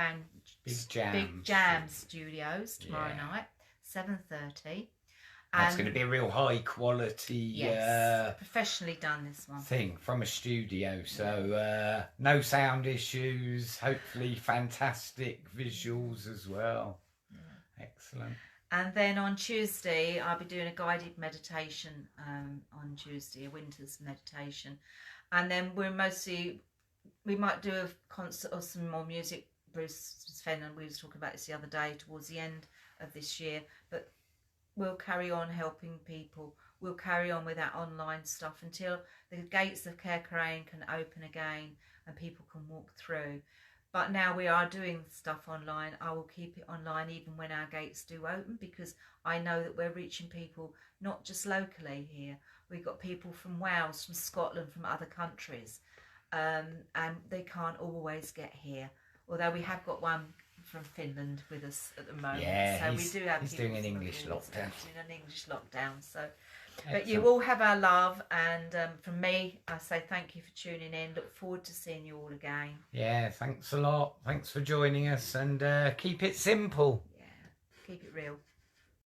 Jam Studios tomorrow night, 7:30. That's going to be a real high quality, professionally done, this one thing from a studio. So no sound issues. Hopefully, fantastic visuals as well. Yeah. Excellent. And then on Tuesday, I'll be doing a guided meditation on Tuesday, a winter's meditation. And then we might do a concert or some more music. Bruce Fenton, we was talking about this the other day, towards the end of this year. But we'll carry on helping people. We'll carry on with our online stuff until the gates of Corhrain can open again and people can walk through. But now we are doing stuff online. I will keep it online even when our gates do open, because I know that we're reaching people not just locally here. We've got people from Wales, from Scotland, from other countries, and they can't always get here. Although we have got one from Finland with us at the moment. Yeah, so we do have he's doing an English lockdown. So, but you all have our love, and from me, I say thank you for tuning in. Look forward to seeing you all again. Yeah, thanks a lot. Thanks for joining us, and keep it simple. Yeah, keep it real.